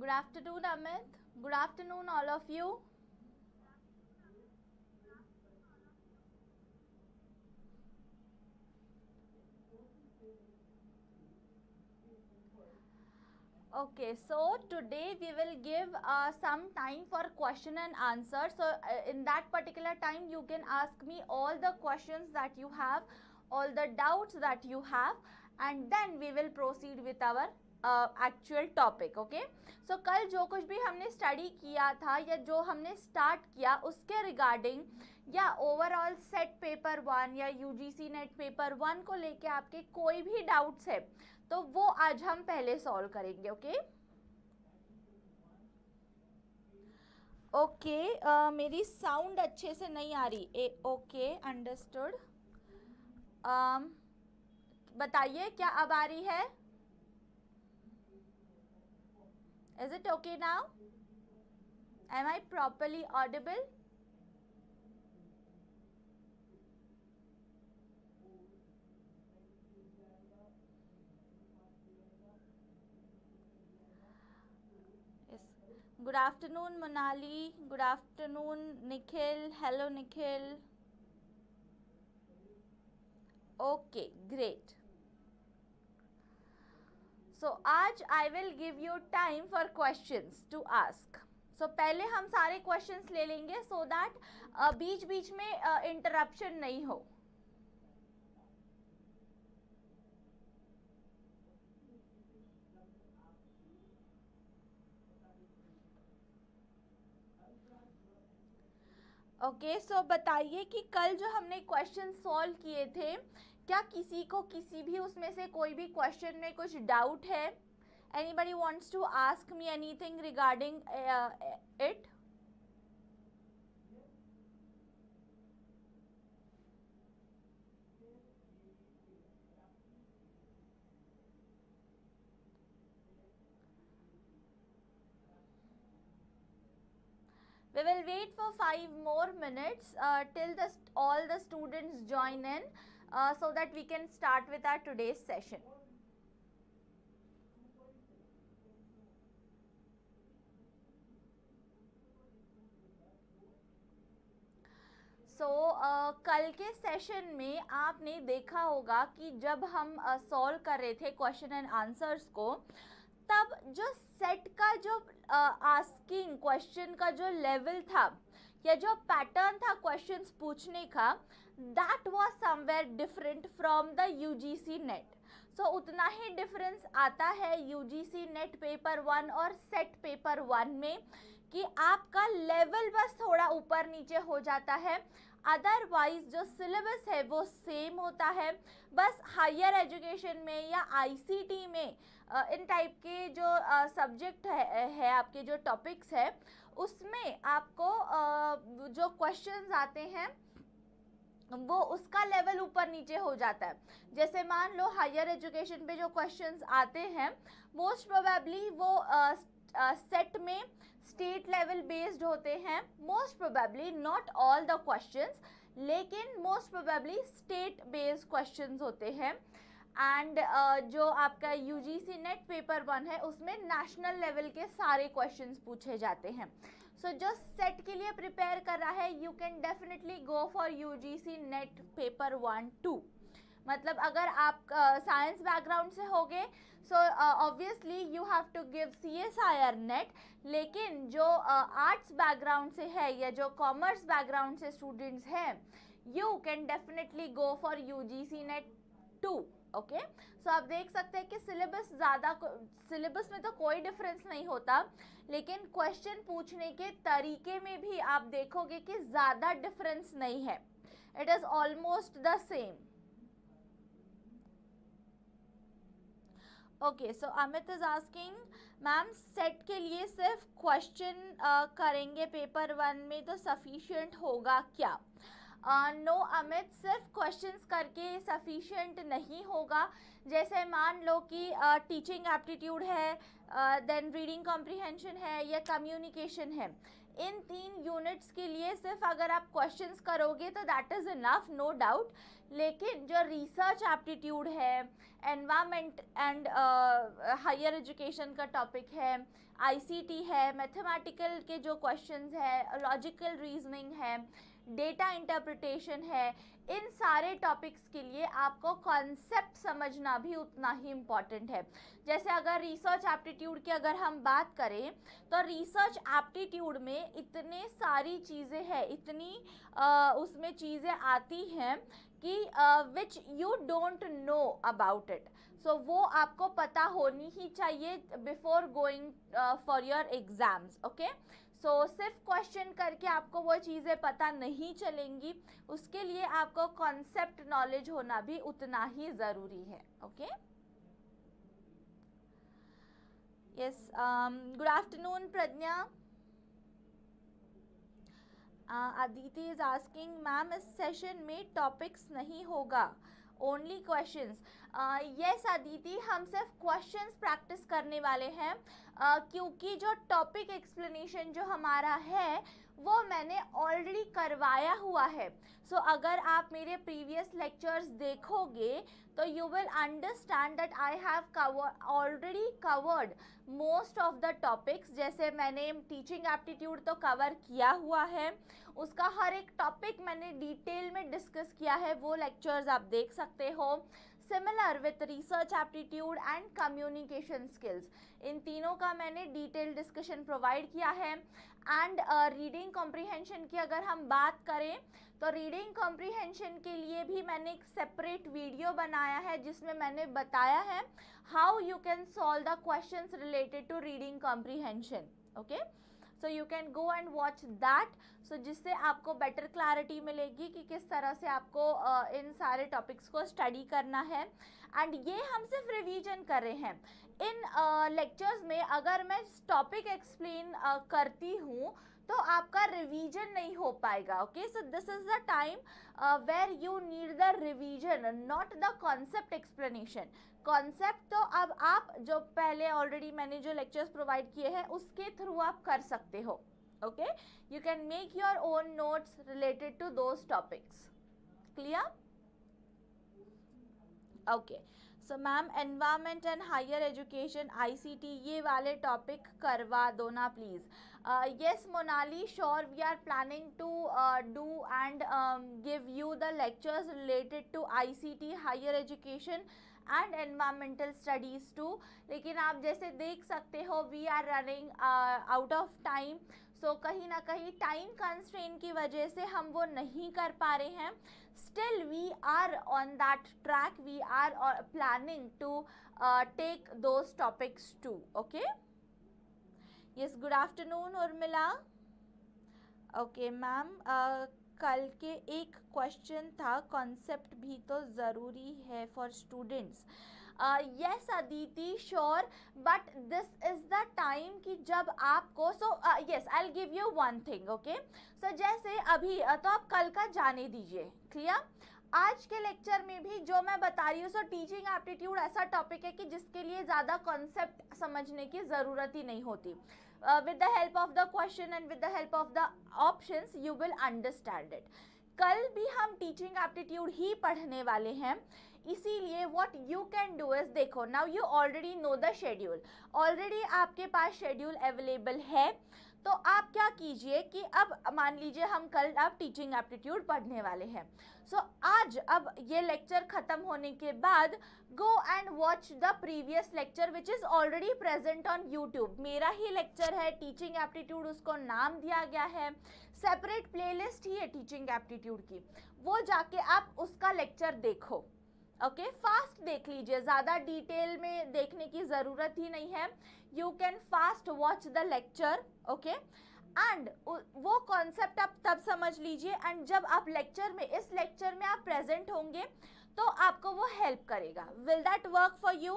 Good afternoon, Amit. Good afternoon, all of you. Okay, so today we will give some time for question and answer. So in that particular time, you can ask me all the questions that you have, all the doubts that you have, and then we will proceed with our actual topic. Okay, so कल जो कुछ भी हमने study किया था या जो हमने स्टार्ट किया उसके रिगार्डिंग या ओवरऑल सेट पेपर 1 या यूजीसी नेट पेपर 1 को लेके आपके कोई भी डाउट्स है तो वो आज हम पहले सॉल्व करेंगे. ओके ओके मेरी साउंड अच्छे से नहीं आ रही. Okay understood. बताइए क्या अब आ रही है? Is it okay now? Am I properly audible? Yes. Good afternoon, Monali. Good afternoon, Nikhil. Hello, Nikhil. Okay, great. So आज I will give you time for questions to ask. So पहले हम सारे questions ले लेंगे so that बीच बीच में interruption नहीं हो. Okay so बताइए कि कल जो हमने क्वेश्चन सॉल्व किए थे क्या किसी को किसी भी उसमें से कोई भी क्वेश्चन में कुछ डाउट है? Anybody wants to ask me anything regarding it? We will wait for 5 more minutes till all the students join in so that we can start with our today's session. सो कल के session में आपने देखा होगा कि जब हम सॉल्व कर रहे थे क्वेश्चन एंड आंसर्स को तब जो सेट का जो आस्किंग क्वेश्चन का जो लेवल था या जो पैटर्न था क्वेश्चंस पूछने का that was somewhere different from the UGC NET. So उतना ही डिफरेंस आता है यूजीसी नेट पेपर 1 और सेट पेपर 1 में कि आपका लेवल बस थोड़ा ऊपर नीचे हो जाता है. अदरवाइज जो सिलेबस है वो सेम होता है. बस हायर एजुकेशन में या आईसीटी में इन टाइप के जो सब्जेक्ट है आपके जो टॉपिक्स है उसमें आपको जो क्वेश्चंस आते हैं वो उसका लेवल ऊपर नीचे हो जाता है. जैसे मान लो हायर एजुकेशन पे जो क्वेश्चंस आते हैं मोस्ट प्रोबेबली वो सेट में स्टेट लेवल बेस्ड होते हैं. Most probably not all the questions लेकिन most probably state based questions होते हैं. एंड जो आपका यूजीसी नेट पेपर 1 है उसमें नेशनल लेवल के सारे क्वेश्चंस पूछे जाते हैं. सो जो सेट के लिए प्रिपेयर कर रहा है you can definitely go for UGC NET paper 1-2. मतलब अगर आप साइंस बैकग्राउंड से होगे so obviously you have to give CSIR NET. लेकिन जो आर्ट्स बैकग्राउंड से है या जो कॉमर्स बैकग्राउंड से स्टूडेंट्स हैं you can definitely go for UGC NET 2. Okay so आप देख सकते हैं कि सिलेबस में तो कोई डिफरेंस नहीं होता लेकिन क्वेश्चन पूछने के तरीके में भी आप देखोगे कि ज़्यादा डिफरेंस नहीं है. It is almost the same. Okay so Amit is asking ma'am set के लिए सिर्फ क्वेश्चन करेंगे पेपर 1 में तो सफिशिएंट होगा क्या? नो अमित सिर्फ क्वेश्चंस करके सफिशिएंट नहीं होगा. जैसे मान लो कि टीचिंग एप्टीट्यूड है देन रीडिंग कॉम्प्रिहेंशन है या कम्युनिकेशन है. इन 3 यूनिट्स के लिए सिर्फ अगर आप क्वेश्चंस करोगे तो that is enough no doubt. लेकिन जो रिसर्च एप्टीट्यूड है, एनवायरमेंट एंड हायर एजुकेशन का टॉपिक है, आईसीटी है, मैथमेटिकल के जो क्वेश्चंस है, लॉजिकल रीजनिंग है, डेटा इंटरप्रिटेशन है, इन सारे टॉपिक्स के लिए आपको कॉन्सेप्ट समझना भी उतना ही इम्पॉर्टेंट है। जैसे अगर रिसर्च एप्टीट्यूड की अगर हम बात करें तो रिसर्च एप्टीट्यूड में इतने सारी चीज़ें हैं, इतनी उसमें चीज़ें आती हैं कि which you don't know about it. So वो आपको पता होनी ही चाहिए before going for your exams. Okay, so सिर्फ क्वेश्चन करके आपको वो चीज़ें पता नहीं चलेंगी, उसके लिए आपको कॉन्सेप्ट नॉलेज होना भी उतना ही ज़रूरी है। Okay, yes, good afternoon Pragya. Aditi is asking ma'am इस सेशन में टॉपिक्स नहीं होगा, ओनली क्वेश्चंस। यस अदिति, हम सिर्फ क्वेश्चंस प्रैक्टिस करने वाले हैं, क्योंकि जो टॉपिक एक्सप्लेनेशन जो हमारा है वो मैंने ऑलरेडी करवाया हुआ है। सो अगर आप मेरे प्रीवियस लेक्चर्स देखोगे तो you will understand that I have already covered most of the topics. जैसे मैंने टीचिंग एप्टीट्यूड तो कवर किया हुआ है, उसका हर एक टॉपिक मैंने डिटेल में डिस्कस किया है, वो लेक्चर्स आप देख सकते हो। Similar with research aptitude and communication skills, इन तीनों का मैंने डिटेल डिस्कशन प्रोवाइड किया है। एंड रीडिंग कॉम्प्रिहेंशन की अगर हम बात करें तो रीडिंग कॉम्प्रिहेंशन के लिए भी मैंने एक सेपरेट वीडियो बनाया है जिसमें मैंने बताया है how you can solve the questions related to reading comprehension. Okay, so you can go and watch that, so जिससे आपको बेटर क्लैरिटी मिलेगी कि किस तरह से आपको इन सारे टॉपिक्स को स्टडी करना है। एंड ये हम सिर्फ रिवीजन कर रहे हैं। इन लेक्चर्स में अगर मैं टॉपिक एक्सप्लेन करती हूँ तो आपका रिवीजन नहीं हो पाएगा। Okay, so this is the time where you need the revision, not the concept explanation. Concept तो अब आप जो पहले ऑलरेडी मैंने जो लेक्चर्स प्रोवाइड किए हैं उसके थ्रू आप कर सकते हो। Okay, you can make your own notes related to those topics. Clear? Okay, so ma'am environment and higher education ICT ये वाले टॉपिक करवा दो ना please. yes Monali, sure, we are planning to do and give you the lectures related to ICT, higher education and environmental studies too। लेकिन आप जैसे देख सकते हो we are running out of time, so कहीं ना कहीं टाइम कंस्ट्रेंट की वजह से हम वो नहीं कर पा रहे हैं। Still we are on that track, we are planning to take those topics too। Okay, yes, good afternoon Urmila. Okay ma'am, कल के एक क्वेश्चन था, कॉन्सेप्ट भी तो ज़रूरी है for students. Yes Aditi, sure, but this is the time कि जब आपको yes I will give you one thing. Okay, so जैसे अभी तो आप कल का जाने दीजिए। क्लियर? आज के लेक्चर में भी जो मैं बता रही हूँ, सो टीचिंग एप्टीट्यूड ऐसा टॉपिक है कि जिसके लिए ज़्यादा कॉन्सेप्ट समझने की ज़रूरत ही नहीं होती। with the help of the question and with the help of the options you will understand it। कल भी हम टीचिंग एप्टीट्यूड ही पढ़ने वाले हैं, इसीलिए what you can do is, देखो now you already know the schedule, already आपके पास schedule available है। तो आप क्या कीजिए कि अब मान लीजिए हम कल आप टीचिंग एप्टीट्यूड पढ़ने वाले हैं, सो आज अब ये लेक्चर ख़त्म होने के बाद गो and watch the previous lecture which is already present on YouTube. मेरा ही लेक्चर है टीचिंग एप्टीट्यूड, उसको नाम दिया गया है, सेपरेट प्लेलिस्ट ही है टीचिंग एप्टीट्यूड की, वो जाके आप उसका लेक्चर देखो। ओके, फास्ट देख लीजिए, ज़्यादा डिटेल में देखने की ज़रूरत ही नहीं है। You can fast watch the lecture. Okay, and वो कॉन्सेप्ट आप तब समझ लीजिए, एंड जब आप लेक्चर में, इस लेक्चर में आप प्रेजेंट होंगे तो आपको वो हेल्प करेगा। Will that work for you?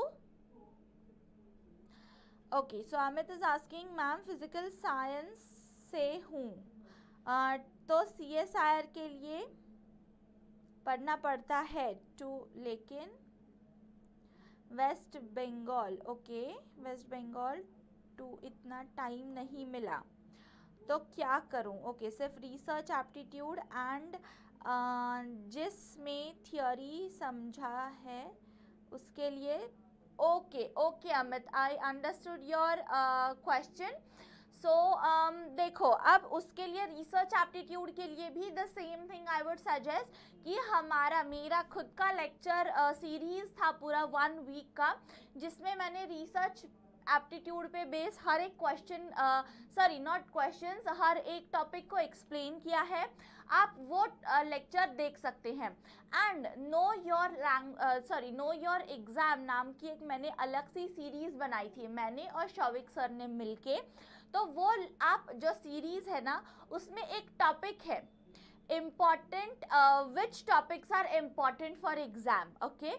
Okay, so Amit is asking ma'am physical science से हूँ, तो CSIR के लिए पढ़ना पड़ता है टू, लेकिन वेस्ट बंगाल, ओके, वेस्ट बंगाल टू इतना टाइम नहीं मिला, तो क्या करूं? ओके, सिर्फ रिसर्च एप्टीट्यूड एंड जिसमें थियोरी समझा है उसके लिए। Okay okay Amit, I understood your question. So देखो, अब उसके लिए रिसर्च एप्टीट्यूड के लिए भी the same thing I would suggest कि मेरा खुद का लेक्चर सीरीज था पूरा 1 वीक का, जिसमें मैंने रिसर्च एप्टीट्यूड पे बेस हर एक क्वेश्चन, सॉरी नॉट क्वेश्चंस, हर एक टॉपिक को एक्सप्लेन किया है। आप वो लेक्चर देख सकते हैं। एंड नो योर एग्जाम नाम की एक मैंने अलग सी सीरीज बनाई थी, मैंने और शौविक सर ने मिलके। तो वो आप जो सीरीज है ना, उसमें एक टॉपिक है important, which topics are important for exam, okay,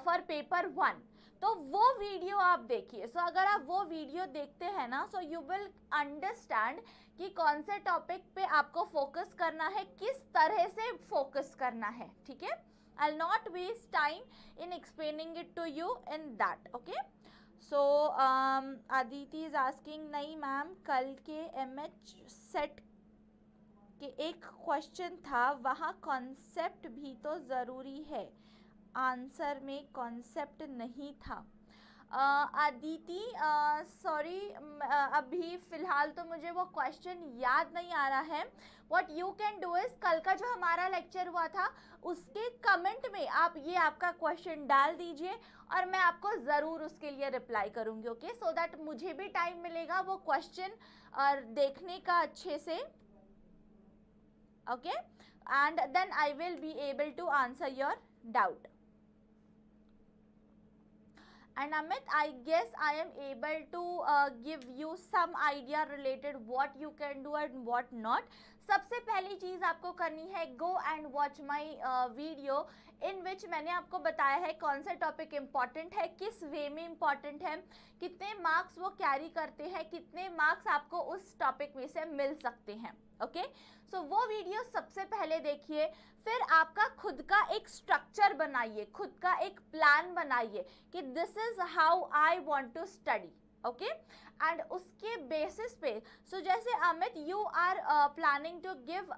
for paper 1। तो वो वीडियो आप देखिए। सो अगर आप वो वीडियो देखते हैं ना, सो यू विल अंडरस्टैंड कि कौन से टॉपिक पे आपको फोकस करना है, किस तरह से फोकस करना है, ठीक है। I will not waste time in explaining it to you in that, okay. So Aditi is asking, नहीं मैम, कल के MH सेट के एक क्वेश्चन था, वहाँ कॉन्सेप्ट भी तो ज़रूरी है, आंसर में कॉन्सेप्ट नहीं था। अदिति सॉरी, अभी फ़िलहाल तो मुझे वो क्वेश्चन याद नहीं आ रहा है। What you can do is, कल का जो हमारा लेक्चर हुआ था उसके कमेंट में आप ये आपका क्वेश्चन डाल दीजिए और मैं आपको ज़रूर उसके लिए रिप्लाई करूँगी, ओके, सो दैट मुझे भी टाइम मिलेगा वो क्वेश्चन देखने का अच्छे से, okay, and then I will be able to answer your doubt. And Amit, I guess I am able to give you some idea related what you can do and what not. सबसे पहली चीज़ आपको करनी है, go and watch my video in which मैंने आपको बताया है कौन सा टॉपिक इम्पॉर्टेंट है, किस वे में इम्पॉर्टेंट है, कितने मार्क्स वो कैरी करते हैं, कितने मार्क्स आपको उस टॉपिक में से मिल सकते हैं, ओके। सो वो वीडियो सबसे पहले देखिए, फिर आपका खुद का एक स्ट्रक्चर बनाइए, खुद का एक प्लान बनाइए कि this is how I want to study, okay. And उसके बेसिस पे, सो जैसे Amit you are planning to give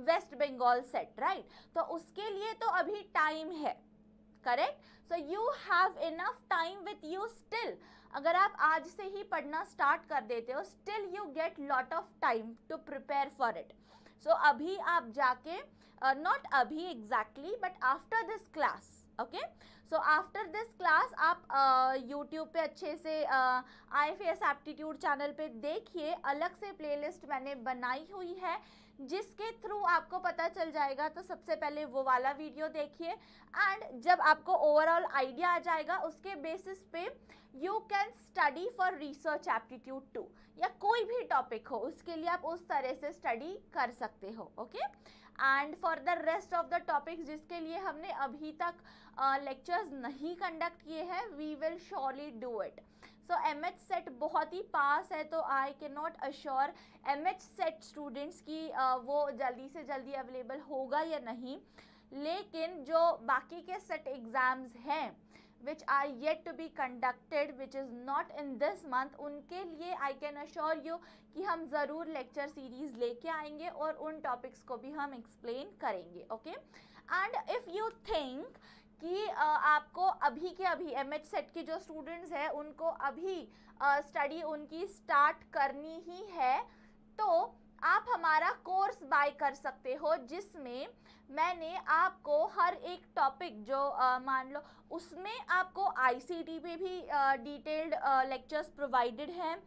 West Bengal SET, right, तो उसके लिए तो अभी टाइम है, correct. So you have enough time with you still. अगर आप आज से ही पढ़ना स्टार्ट कर देते हो, still you get lot of time to prepare for it. So अभी आप जाके, नॉट अभी exactly but after this class, okay, so after this class आप यूट्यूब पे अच्छे से IFAS एप्टीट्यूड चैनल पे देखिए, अलग से प्लेलिस्ट मैंने बनाई हुई है जिसके थ्रू आपको पता चल जाएगा। तो सबसे पहले वो वाला वीडियो देखिए एंड जब आपको ओवरऑल आइडिया आ जाएगा, उसके बेसिस पे you can study for research aptitude 2 या कोई भी टॉपिक हो, उसके लिए आप उस तरह से स्टडी कर सकते हो, okay. And for the rest of the topics जिसके लिए हमने अभी तक लेक्चर्स नहीं कंडक्ट किए हैं, we will surely do it. So MH SET बहुत ही पास है, तो I can not assure MH SET students की वो जल्दी से जल्दी अवेलेबल होगा या नहीं, लेकिन जो बाकी के सेट एग्ज़ाम्स हैं which are yet to be conducted, which is not in this month, उनके लिए I can assure you कि हम ज़रूर लेक्चर सीरीज़ लेके आएंगे और उन टॉपिक्स को भी हम एक्सप्लेन करेंगे, okay. And if you think कि आपको अभी के अभी MH सेट के जो स्टूडेंट्स हैं उनको अभी स्टडी उनकी स्टार्ट करनी ही है, तो आप हमारा कोर्स बाय कर सकते हो, जिसमें मैंने आपको हर एक टॉपिक जो मान लो, उसमें आपको ICT पे भी डिटेल्ड लेक्चर्स प्रोवाइडेड हैं,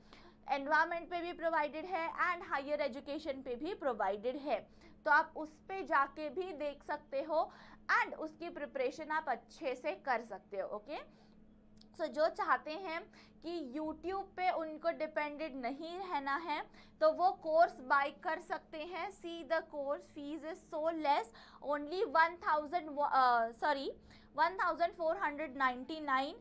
एनवायरनमेंट पे भी प्रोवाइडेड है एंड हायर एजुकेशन पे भी प्रोवाइडेड है। तो आप उस पे जाके भी देख सकते हो एंड उसकी प्रिपरेशन आप अच्छे से कर सकते हो, ओके। सो जो चाहते हैं कि YouTube पे उनको डिपेंडेड नहीं रहना है, तो वो कोर्स बाय कर सकते हैं। See the course fees is so less, only 1499।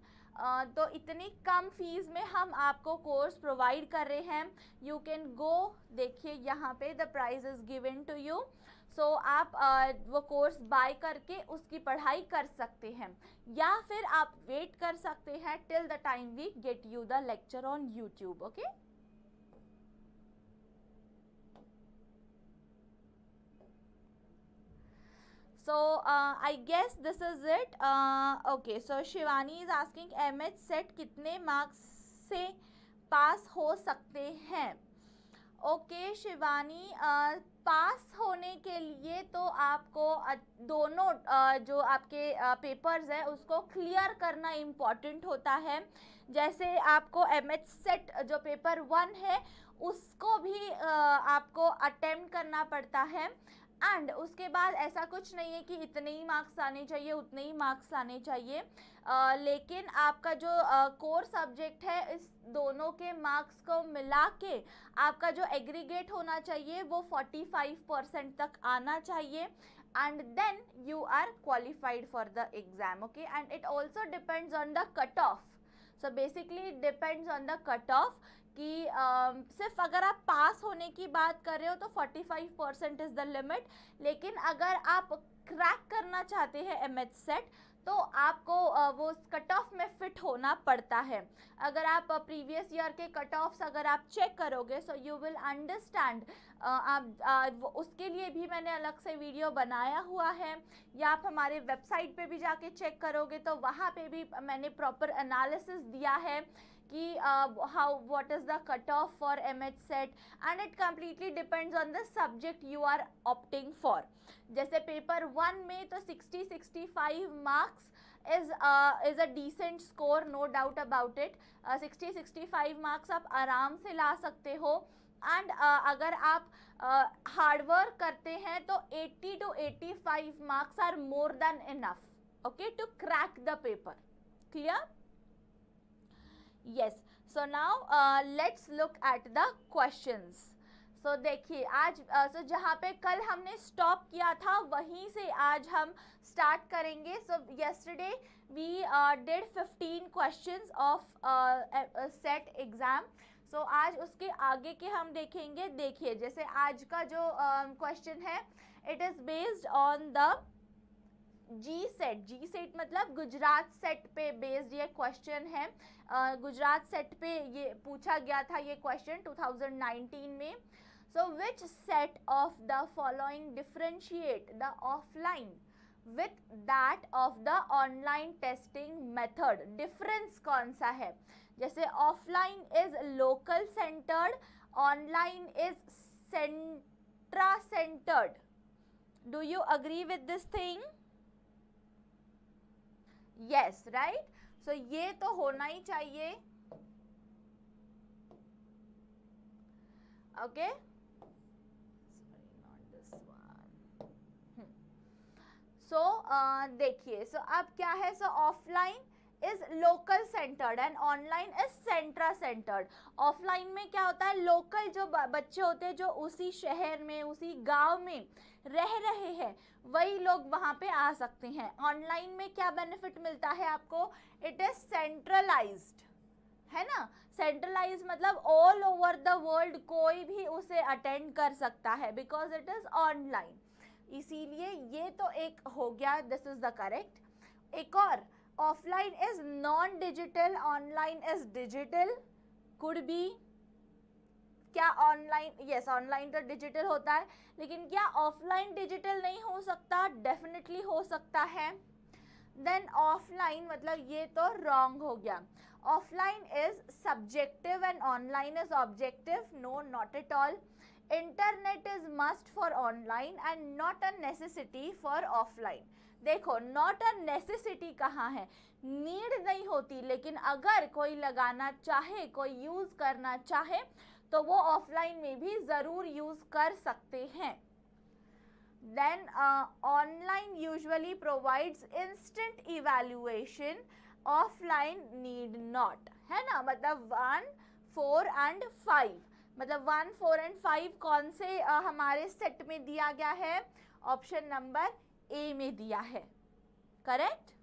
तो इतनी कम फीस में हम आपको कोर्स प्रोवाइड कर रहे हैं। यू कैन गो, देखिए यहाँ पे the price is given to you. So आप वो कोर्स बाय करके उसकी पढ़ाई कर सकते हैं, या फिर आप वेट कर सकते हैं till the time we get you the lecture on YouTube, okay. So I guess this is it. Okay, so Shivani is asking MH set कितने मार्क्स से पास हो सकते हैं? ओके शिवानी, पास होने के लिए तो आपको दोनों जो आपके पेपर्स है उसको क्लियर करना इम्पॉर्टेंट होता है. जैसे आपको MH सेट जो पेपर 1 है उसको भी आपको अटेम्प्ट करना पड़ता है. एंड उसके बाद ऐसा कुछ नहीं है कि इतने ही मार्क्स आने चाहिए उतने ही मार्क्स आने चाहिए. लेकिन आपका जो कोर सब्जेक्ट है इस दोनों के मार्क्स को मिला के आपका जो एग्रीगेट होना चाहिए वो 45% तक आना चाहिए. And then you are qualified for the exam. Okay, and it also depends on the cut off. So basically it depends on the cut off कि सिर्फ अगर आप पास होने की बात कर रहे हो तो 45% इज़ द लिमिट. लेकिन अगर आप क्रैक करना चाहते हैं MH सेट तो आपको वो कट ऑफ में फिट होना पड़ता है. अगर आप प्रीवियस ईयर के कट ऑफ्स अगर आप चेक करोगे सो यू विल अंडरस्टैंड. उसके लिए भी मैंने अलग से वीडियो बनाया हुआ है, या आप हमारे वेबसाइट पे भी जाके चेक करोगे तो वहाँ पे भी मैंने प्रॉपर एनालिसिस दिया है कि what is the cutoff for MH set, and it completely depends on the subject you are opting for. जैसे पेपर 1 में तो 60-65 marks is a decent score, no doubt about it. 60-65 marks आप आराम से ला सकते हो. एंड अगर आप हार्ड वर्क करते हैं तो 80 to 85 marks are more than enough, okay, to crack the paper. Clear? Yes. So now let's look at the questions. So देखिए आज so जहाँ पे कल हमने स्टॉप किया था वहीं से आज हम स्टार्ट करेंगे. So yesterday we did 15 questions of set exam. So आज उसके आगे के हम देखेंगे. देखिए जैसे आज का जो क्वेश्चन है it is based on the G SET मतलब गुजरात सेट पे बेस्ड ये क्वेश्चन है. गुजरात सेट पे ये पूछा गया था ये क्वेश्चन 2019 में. So which set of the following differentiate the offline with that of the online testing method. Difference कौन सा है? जैसे offline is local centred, online is central centred. Do you agree with this thing? Yes, right. So ये तो होना ही चाहिए. Okay, सो देखिए सो अब क्या है. So offline is local centred and online is central centred. Offline में क्या होता है, लोकल जो बच्चे होते हैं जो उसी शहर में उसी गांव में रह रहे हैं वही लोग वहाँ पे आ सकते हैं. ऑनलाइन में क्या बेनिफिट मिलता है आपको? इट इज सेंट्रलाइज्ड, है ना. सेंट्रलाइज मतलब ऑल ओवर द वर्ल्ड कोई भी उसे अटेंड कर सकता है बिकॉज इट इज ऑनलाइन. इसीलिए ये तो एक हो गया, दिस इज द करेक्ट. एक और, offline is non digital, online is digital. Could be. क्या ऑनलाइन, यस ऑनलाइन तो डिजिटल होता है, लेकिन क्या ऑफलाइन डिजिटल नहीं हो सकता? डेफिनेटली हो सकता है. देन ऑफलाइन मतलब ये तो रॉन्ग हो गया. Offline is subjective and online is objective. No, not at all. Internet is must for online and not a necessity for offline. देखो नॉट अ नेसेसिटी कहाँ है? नीड नहीं होती, लेकिन अगर कोई लगाना चाहे, कोई यूज करना चाहे तो वो ऑफलाइन में भी ज़रूर यूज़ कर सकते हैं. Then online usually provides instant evaluation, offline need not, है ना. मतलब 1, 4 एंड 5 मतलब 1, 4 एंड 5 कौन से हमारे सेट में दिया गया है? ऑप्शन नंबर ए में दिया है. Correct.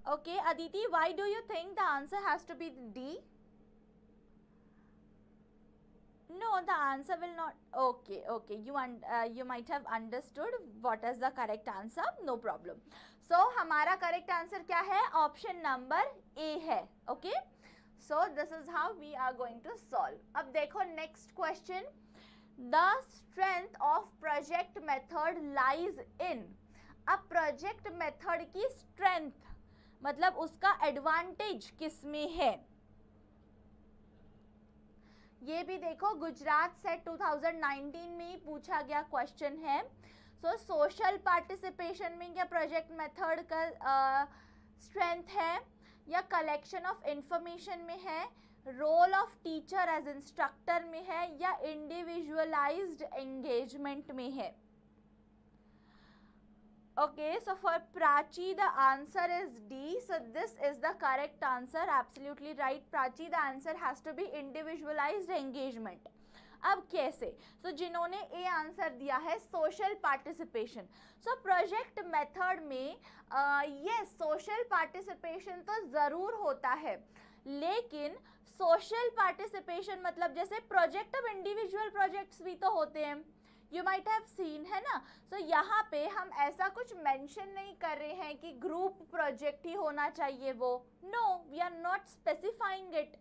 Okay, Aditi, why do you think the answer has to be D? No, the answer will not. Okay, you might have understood what is the correct answer. No problem. So हमारा correct answer क्या है? Option number A है. Okay. So this is how we are going to solve. अब देखो next question. The strength of project method lies in. अब project method की strength मतलब उसका एडवांटेज किसमें है, ये भी देखो गुजरात सेट 2019 में ही पूछा गया क्वेश्चन है. सो सोशल पार्टिसिपेशन में क्या प्रोजेक्ट मेथड का स्ट्रेंथ है, या कलेक्शन ऑफ इंफॉर्मेशन में है, role of teacher as instructor में है, या इंडिविजुअलाइज्ड एंगेजमेंट में है. Okay, so for Prachi the answer is D. So this is the correct answer. Absolutely right, Prachi. The answer has to be individualized engagement. अब कैसे? So जिन्होंने A answer दिया है social participation. So project method में ये social participation तो ज़रूर होता है, लेकिन सोशल पार्टिसिपेशन मतलब जैसे प्रोजेक्ट ऑफ इंडिविजुअल प्रोजेक्ट्स भी तो होते हैं, यू माइट हैव सीन, है ना. सो यहाँ पे हम ऐसा कुछ मेंशन नहीं कर रहे हैं कि ग्रुप प्रोजेक्ट ही होना चाहिए वो. No, we are not specifying it.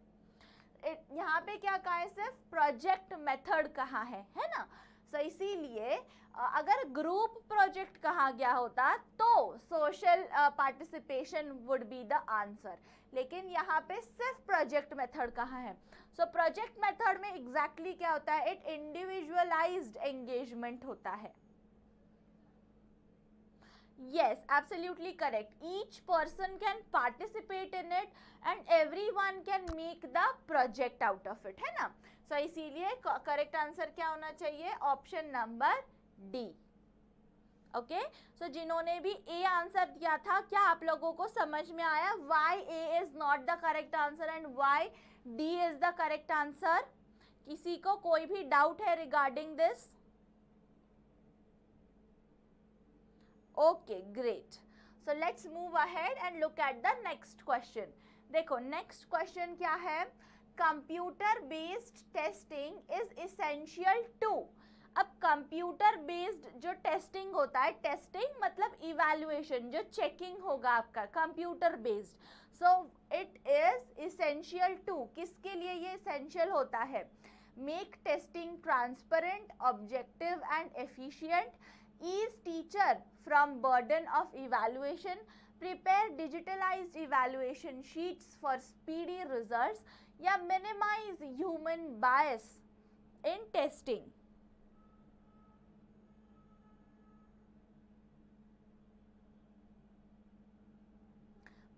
यहाँ पे क्या कहा है, सिर्फ प्रोजेक्ट मेथड कहा है ना. सो इसीलिए अगर ग्रुप प्रोजेक्ट कहा गया होता तो social participation would be the answer, लेकिन यहाँ पे सिर्फ प्रोजेक्ट मेथड कहा है. सो प्रोजेक्ट मेथड में एग्जैक्टली क्या होता है, इट इंडिविजुअलाइज्ड एंगेजमेंट होता है. Yes, absolutely correct. Each person can participate in it and everyone can make the project out of it, है ना. So इसीलिए करेक्ट आंसर क्या होना चाहिए, ऑप्शन नंबर डी. ओके, सो जिन्होंने भी ए आंसर दिया था, क्या आप लोगों को समझ में आया why A is not the correct answer and why D is the correct answer? किसी को कोई भी डाउट है regarding this? Okay, great. So let's move ahead and look at the next question. देखो next question क्या है, computer based testing is essential to. अब computer based जो टेस्टिंग होता है, टेस्टिंग मतलब इवैल्यूएशन, जो चेकिंग होगा आपका computer based. So it is essential to, किसके लिए ये इसेंशियल होता है, make testing transparent, objective and efficient, ease teacher from burden of evaluation, prepare digitalized evaluation sheets for speedy results, या minimize human bias in testing.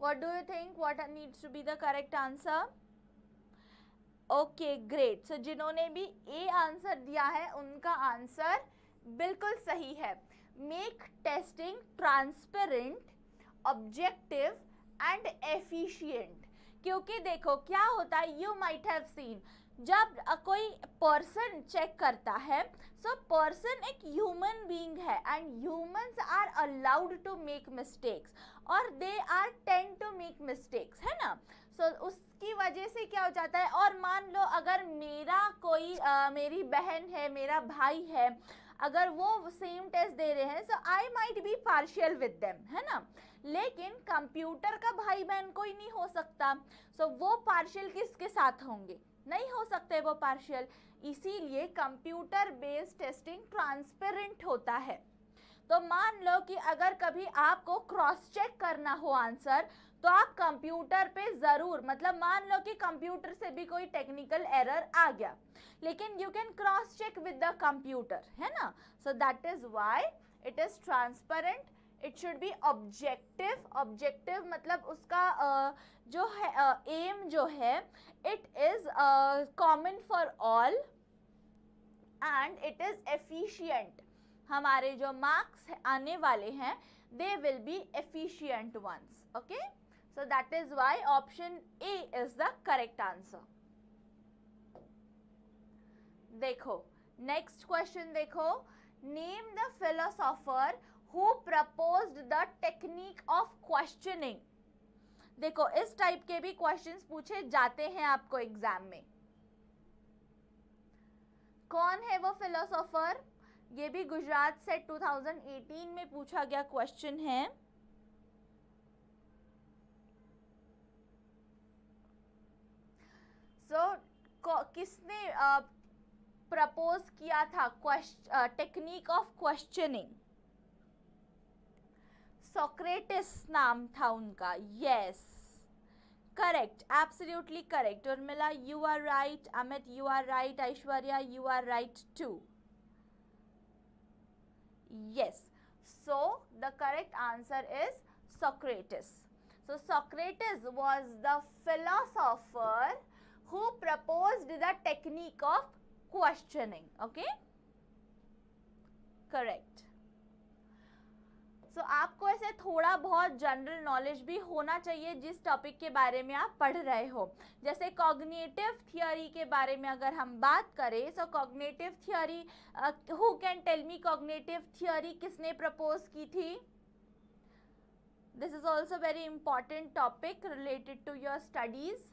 What do you think? What needs to be the correct answer? Okay, great. So जिन्होंने भी A answer दिया है उनका answer बिल्कुल सही है. Make testing transparent, objective and efficient. क्योंकि देखो क्या होता है, यू माइट हैव सीन, जब कोई पर्सन चेक करता है, सो पर्सन एक ह्यूमन बीइंग है and humans are allowed to make mistakes और they are tend to make mistakes, है ना. सो उसकी वजह से क्या हो जाता है, और मान लो अगर मेरा कोई मेरी बहन है, मेरा भाई है, अगर वो सेम टेस्ट दे रहे हैं, so I might be partial with them, है ना. लेकिन कंप्यूटर का भाई बहन कोई नहीं हो सकता. सो वो पार्शियल किसके साथ होंगे, नहीं हो सकते वो पार्शियल. इसीलिए कंप्यूटर बेस्ड टेस्टिंग ट्रांसपेरेंट होता है. तो मान लो कि अगर कभी आपको क्रॉस चेक करना हो आंसर, तो आप कंप्यूटर पे ज़रूर, मतलब मान लो कि कंप्यूटर से भी कोई टेक्निकल एरर आ गया, लेकिन you can cross check with the computer, है ना. So that is why it is transparent. It should be objective. Objective मतलब उसका जो है एम जो है, it is common for all and it is efficient. हमारे जो मार्क्स आने वाले हैं, they will be efficient ones. Okay, so that is why option A is the correct answer. देखो next question, देखो name the philosopher who proposed the technique of questioning. देखो इस type के भी क्वेश्चंस पूछे जाते हैं आपको एग्जाम में. कौन है वो फिलोसोफर, ये भी गुजरात सेट 2018 में पूछा गया क्वेश्चन है. किसने प्रपोज किया था टेक्निक ऑफ क्वेश्चनिंग? सोक्रेटिस नाम था उनका. Yes, correct, absolutely correct. Urmila, you are right. Amit, you are right. Aishwarya, you are right too. Yes, so the correct answer is Socrates. So Socrates was the philosopher who proposed the technique of questioning. Okay, correct. So आपको ऐसे थोड़ा बहुत general knowledge भी होना चाहिए जिस topic के बारे में आप पढ़ रहे हो. जैसे कॉग्निटिव थियोरी के बारे में अगर हम बात करें, so cognitive theory, who can tell me cognitive theory किसने प्रपोज की थी? This is also very important topic related to your studies.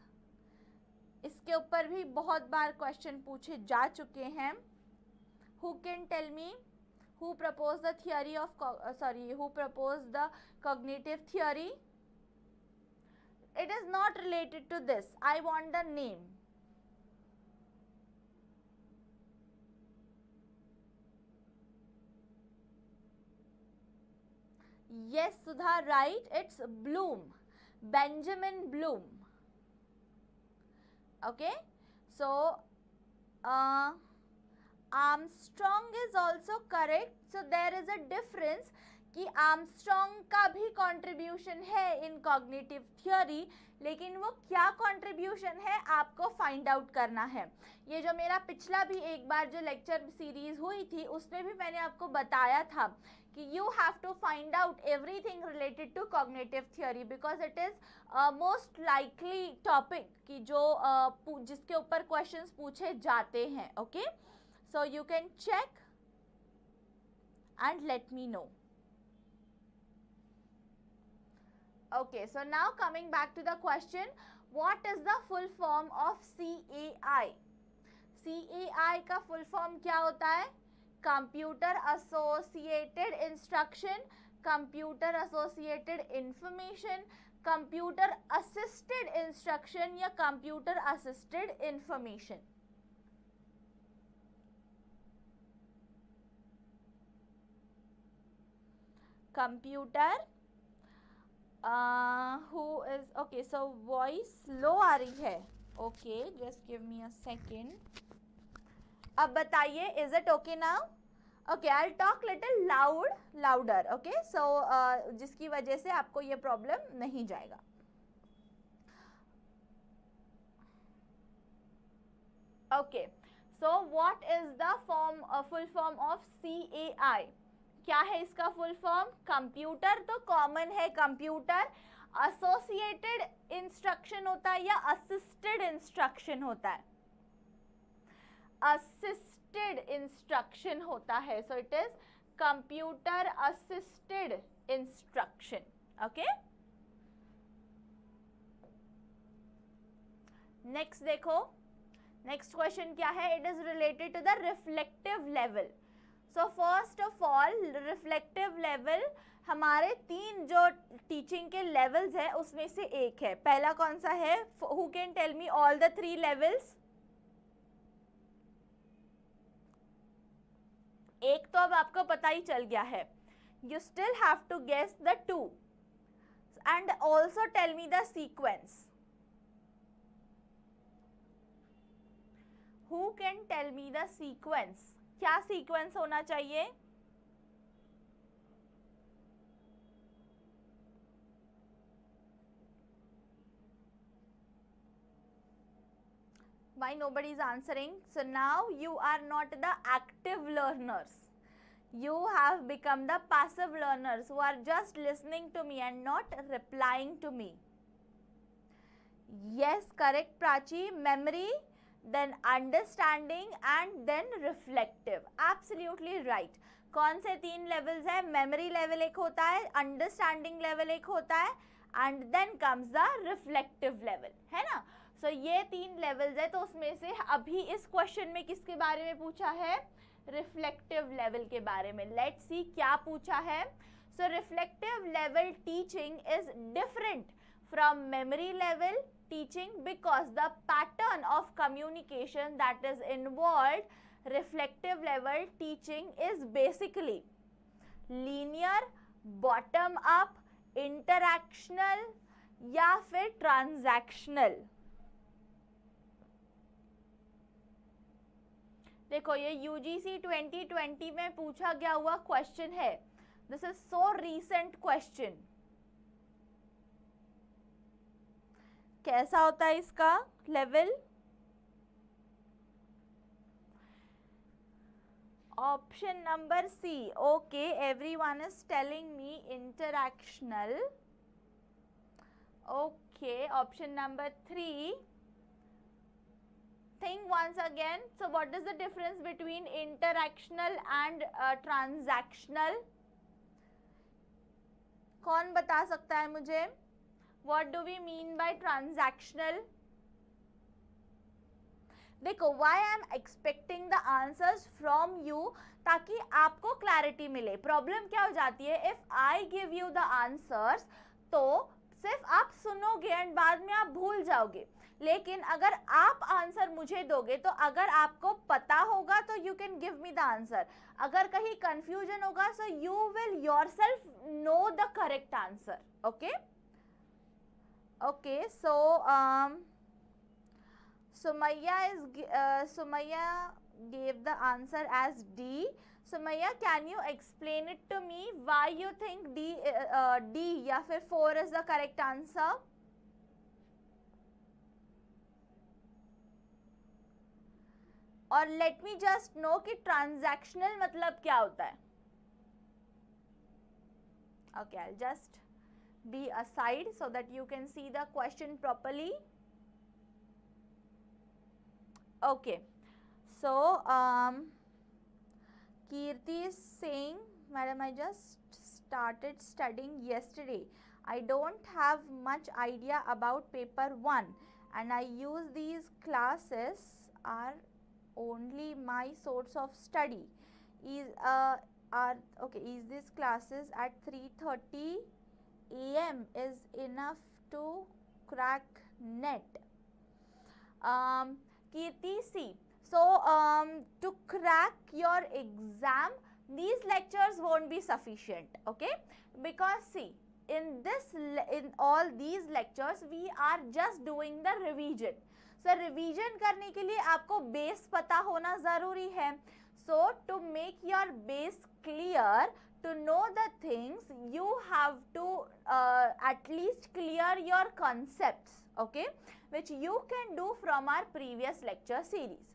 इसके ऊपर भी बहुत बार क्वेश्चन पूछे जा चुके हैं. Who can tell me who proposed the theory of who proposed the cognitive theory? It is not related to this. I want the name. Yes, Sudha, right. It's Bloom, Benjamin Bloom. Okay, so Armstrong is also correct. So there is a difference कि Armstrong का भी contribution है इन cognitive theory, लेकिन वो क्या contribution है आपको find out करना है. ये जो मेरा पिछला भी एक बार जो लेक्चर सीरीज हुई थी उसमें भी मैंने आपको बताया था कि you have to find out everything related to cognitive theory because it is most likely topic कि जो जिसके ऊपर क्वेश्चंस पूछे जाते हैं. Okay, so you can check and let me know. Okay, so now coming back to the question, what is the full form of CAI? CAI का full form क्या होता है? Computer Associated Instruction, Computer Associated Information, Computer Assisted Instruction या Computer Assisted Information. Computer who is okay, so voice low आ रही है. Okay, just give me a second. अब बताइए, is it okay now? Okay, I'll talk little louder. Okay, so जिसकी वजह से आपको ये प्रॉब्लम नहीं जाएगा. Okay, so what is the full form of CAI? क्या है इसका फुल फॉर्म? कंप्यूटर तो कॉमन है, कंप्यूटर एसोसिएटेड इंस्ट्रक्शन होता है या असिस्टेड इंस्ट्रक्शन होता है? असिस्टेड इंस्ट्रक्शन होता है. So it is computer assisted instruction. Okay, next देखो, नेक्स्ट क्वेश्चन क्या है? It is related to the reflective level. So first of all reflective level हमारे 3 जो टीचिंग के लेवल्स है उसमें से एक है. पहला कौन सा है? Who can tell me all the 3 levels? एक तो अब आपको पता ही चल गया है. You still have to guess the 2 and also tell me the sequence. Who can tell me the sequence? क्या सीक्वेंस होना चाहिए? Why nobody is answering? So now you are not the active learners. You have become the passive learners who are just listening to me and not replying to me. Yes, correct Prachi. Memory, then understanding and then reflective. Absolutely right. कौन से 3 levels है? Memory level एक होता है, understanding level एक होता है and then comes the reflective level, है ना. सो ये 3 लेवल्स है. तो उसमें से अभी इस क्वेश्चन में किसके बारे में पूछा है? रिफ्लेक्टिव लेवल के बारे में. लेट्स सी क्या पूछा है. So reflective level teaching is different from memory level teaching because the pattern of communication that is involved reflective level teaching is basically linear, bottom up, interactional या फिर transactional. देखो ये UGC 2020 में पूछा गया हुआ क्वेश्चन है. This is so recent question. कैसा होता है इसका लेवल? Option number C. Okay, everyone is telling me interactional. Okay, option number 3. Think once again. So what is the difference between interactional and transactional? कौन बता सकता है मुझे? What do we mean by transactional? देखो, why I am expecting the answers from you, ताकि आपको clarity मिले. Problem क्या हो जाती है, if I give you the answers तो सिर्फ आप सुनोगे एंड बाद में आप भूल जाओगे. लेकिन अगर आप आंसर मुझे दोगे तो अगर आपको पता होगा तो you can give me the answer. अगर कहीं कंफ्यूजन होगा so you will yourself know the correct answer. Okay okay, so Sumaya gave the answer as D. Sumaya, can you explain it to me why you think D या फिर 4 is the correct answer? और let me just know कि transactional मतलब क्या होता है. Okay, I'll just be aside so that you can see the question properly. Okay, so Kirti is saying, madam, I just started studying yesterday. I don't have much idea about paper 1 and I use these classes are only my source of study. Is these classes at 3:30 AM is enough to crack net? Kirti, see, so to crack your exam, these lectures won't be sufficient, okay? Because see, in all these lectures we are just doing the revision. So revision करने के लिए आपको base पता होना ज़रूरी है. So to make your base clear, to know the things, you have to at least clear your concepts, okay, which you can do from our previous lecture series,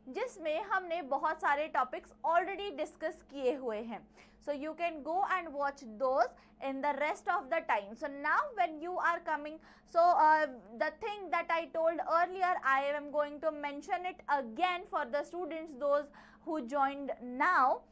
जिसमें हमने बहुत सारे topics already discuss किए हुए हैं. So you can go and watch those in the rest of the time. So now when you are coming, so the thing that I told earlier, I am going to mention it again for the students, those who joined now,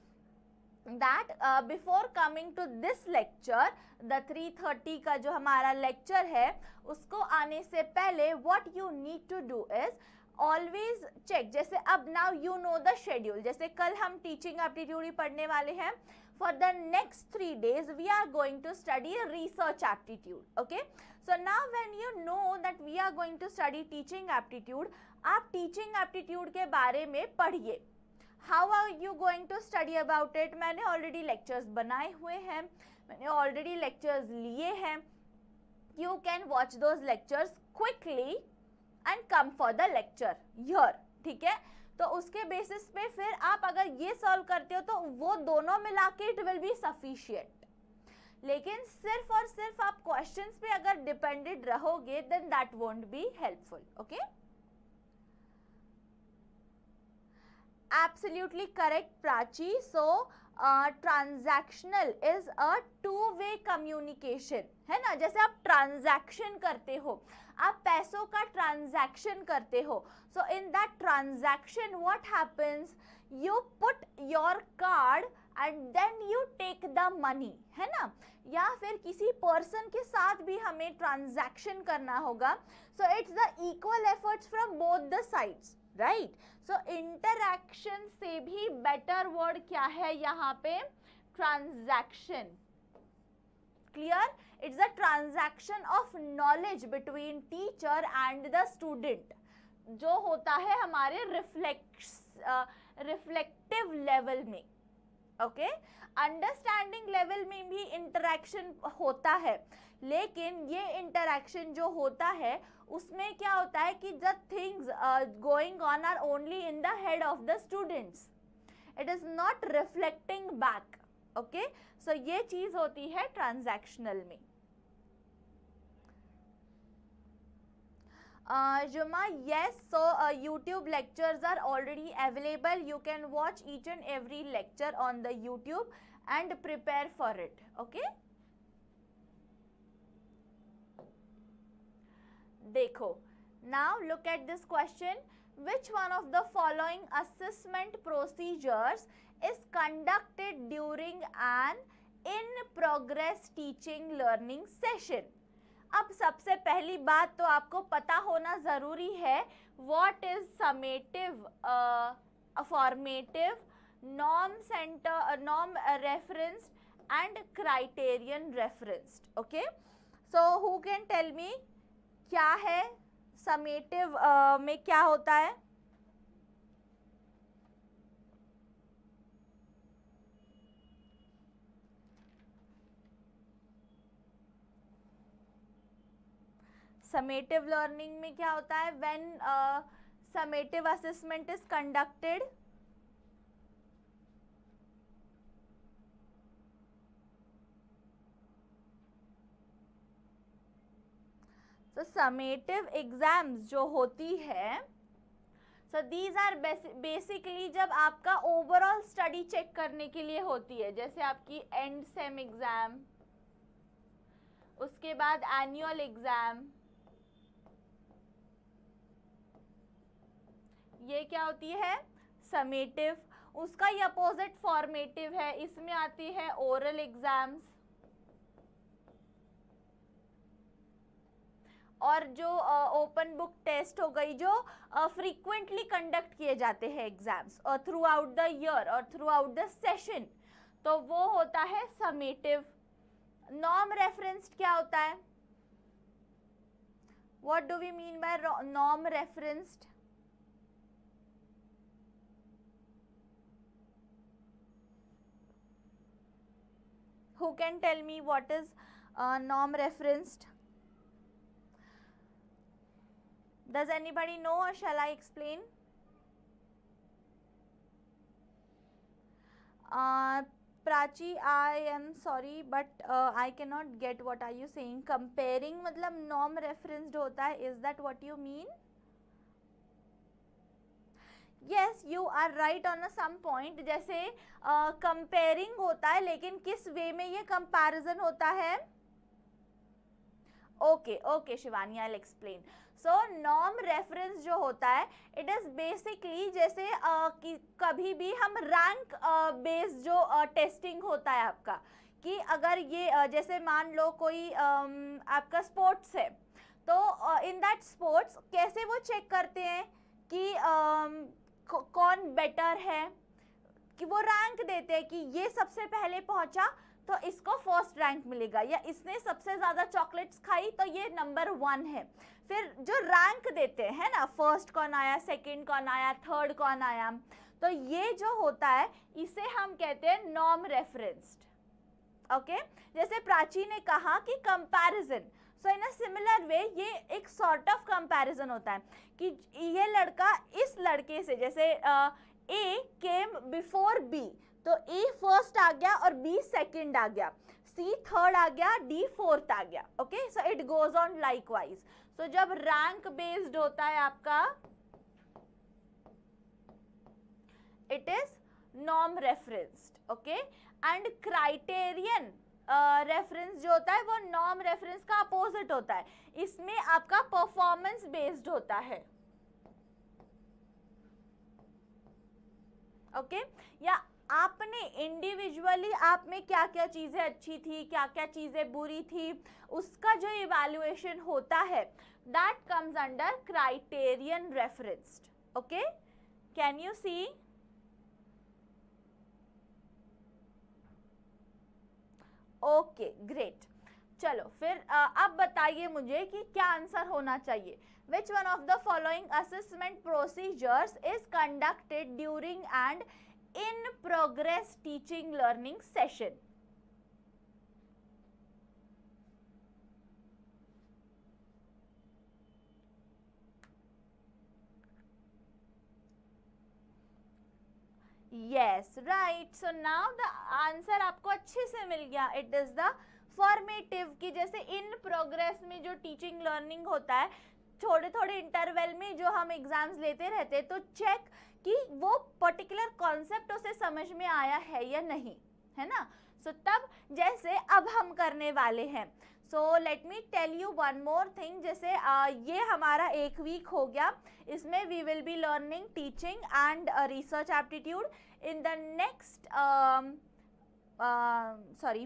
that before coming to this lecture, the 3:30 का जो हमारा lecture है, उसको आने से पहले what you need to do is always check. जैसे अब now you know the schedule. जैसे कल हम teaching aptitude ही पढ़ने वाले हैं. For the next 3 days we are going to study research aptitude. Okay, so now when you know that we are going to study teaching aptitude, आप teaching aptitude के बारे में पढ़िए. How are you going to study about it? मैंने already lectures बनाए हुए हैं, मैंने already lectures लिए हैं. You can watch those lectures quickly and come for the lecture here. ठीक है, तो उसके बेसिस पे फिर आप अगर ये सॉल्व करते हो तो वो दोनों मिला के इट विल बी सफिशिएंट. लेकिन सिर्फ और सिर्फ आप क्वेश्चंस पे अगर डिपेंडेड रहोगे then that won't be helpful. Okay, absolutely correct, Prachi. So transactional is a two-way communication, है ना. जैसे आप ट्रांजैक्शन करते हो, आप पैसों का ट्रांजैक्शन करते हो. So in that transaction what happens, you put your card and then you take the money, है ना. या फिर किसी पर्सन के साथ भी हमें ट्रांजैक्शन करना होगा. So it's the equal efforts from both the sides, right. So interaction से भी बेटर वर्ड क्या है यहाँ पे, transaction. clear? It's a transaction of knowledge between teacher and the student, जो होता है हमारे रिफ्लेक्टिव लेवल में. ओके, अंडरस्टैंडिंग लेवल में भी इंटरेक्शन होता है, लेकिन ये इंटरेक्शन जो होता है उसमें क्या होता है कि the things going on are only in the head of the students, it is not reflecting back. Okay, so ये चीज होती है ट्रांजैक्शनल में. Juma, yes, so YouTube lectures are already available. You can watch each and every lecture on the YouTube and prepare for it. Okay? देखो, now look at this question. Which one of the following assessment procedures is conducted during an in-progress teaching learning session? अब सबसे पहली बात तो आपको पता होना ज़रूरी है, what is summative, formative, norm referenced and criterion referenced. Okay, so who can tell me क्या है समेटिव में क्या होता है? समेटिव लर्निंग में क्या होता है? When summative assessment is conducted, तो समेटिव एग्जाम्स जो होती है, सो दीज आर बेसिकली जब आपका ओवरऑल स्टडी चेक करने के लिए होती है, जैसे आपकी एंड सेम एग्जाम, उसके बाद एनुअल एग्जाम, ये क्या होती है? समेटिव. उसका ही अपोजिट फॉर्मेटिव है, इसमें आती है ओरल एग्जाम्स, और जो ओपन बुक टेस्ट हो गई, जो फ्रीक्वेंटली कंडक्ट किए जाते हैं एग्जाम्स और थ्रू आउट द ईयर और थ्रू आउट द सेशन, तो वो होता है समेटिव. नॉर्म रेफरेंस्ड क्या होता है? What do we mean by norm referenced? Who can tell me what is norm referenced? Does anybody know or shall I explain? Prachi, I am sorry but I cannot get what are you saying. Comparing मतलब norm referenced होता है, is that what you mean? Yes, you are right on some point. जैसे comparing होता है, लेकिन किस वे में ये कंपैरिजन होता है? Okay Shivani, I will explain. So norm reference जो होता है, इट इज बेसिकली जैसे कभी भी हम रैंक बेस्ड जो टेस्टिंग होता है आपका, कि अगर ये जैसे मान लो कोई आपका स्पोर्ट्स है, तो इन दैट स्पोर्ट्स कैसे वो चेक करते हैं कि कौन बेटर है, कि वो रैंक देते हैं कि ये सबसे पहले पहुंचा तो इसको फर्स्ट रैंक मिलेगा, या इसने सबसे ज़्यादा चॉकलेट्स खाई तो ये नंबर 1 है. फिर जो रैंक देते हैं ना, फर्स्ट कौन आया, सेकंड कौन आया, थर्ड कौन आया, तो ये जो होता है इसे हम कहते हैं नॉर्म रेफरेंस्ड. ओके, जैसे प्राची ने कहा कि comparison, so in a similar way ये एक सॉर्ट ऑफ कंपैरिजन होता है कि ये लड़का इस लड़के से, जैसे ए केम बिफोर बी, तो ए फर्स्ट आ गया और बी सेकंड आ गया, सी थर्ड आ गया, डी फोर्थ आ गया. Okay, so it goes on likewise. So जब रैंक बेस्ड होता है आपका, it is norm referenced. Okay, and criterion reference जो होता है वो नॉर्म रेफरेंस का अपोजिट होता है. इसमें आपका परफॉर्मेंस बेस्ड होता है. ओके, या आपने इंडिविजुअली आप में क्या क्या चीजें अच्छी थी, क्या क्या चीजें बुरी थी, उसका जो इवैल्यूएशन होता है, that comes under criterion referenced. Okay, can you see? Okay, great. चलो फिर अब बताइए मुझे कि क्या आंसर होना चाहिए. Which one of the following assessment procedures is conducted during and in progress teaching learning session. Yes, right. So now the answer आपको अच्छे से मिल गया. It is the formative की जैसे इन प्रोग्रेस में जो टीचिंग लर्निंग होता है, थोड़े थोड़े इंटरवल में जो हम एग्जाम्स लेते रहते हैं, तो चेक कि वो पर्टिकुलर कॉन्सेप्ट उसे समझ में आया है या नहीं, है ना. सो तब जैसे अब हम करने वाले हैं. So let me tell you one more thing. जैसे ये हमारा एक वीक हो गया, इसमें we will be learning teaching and research aptitude. In the next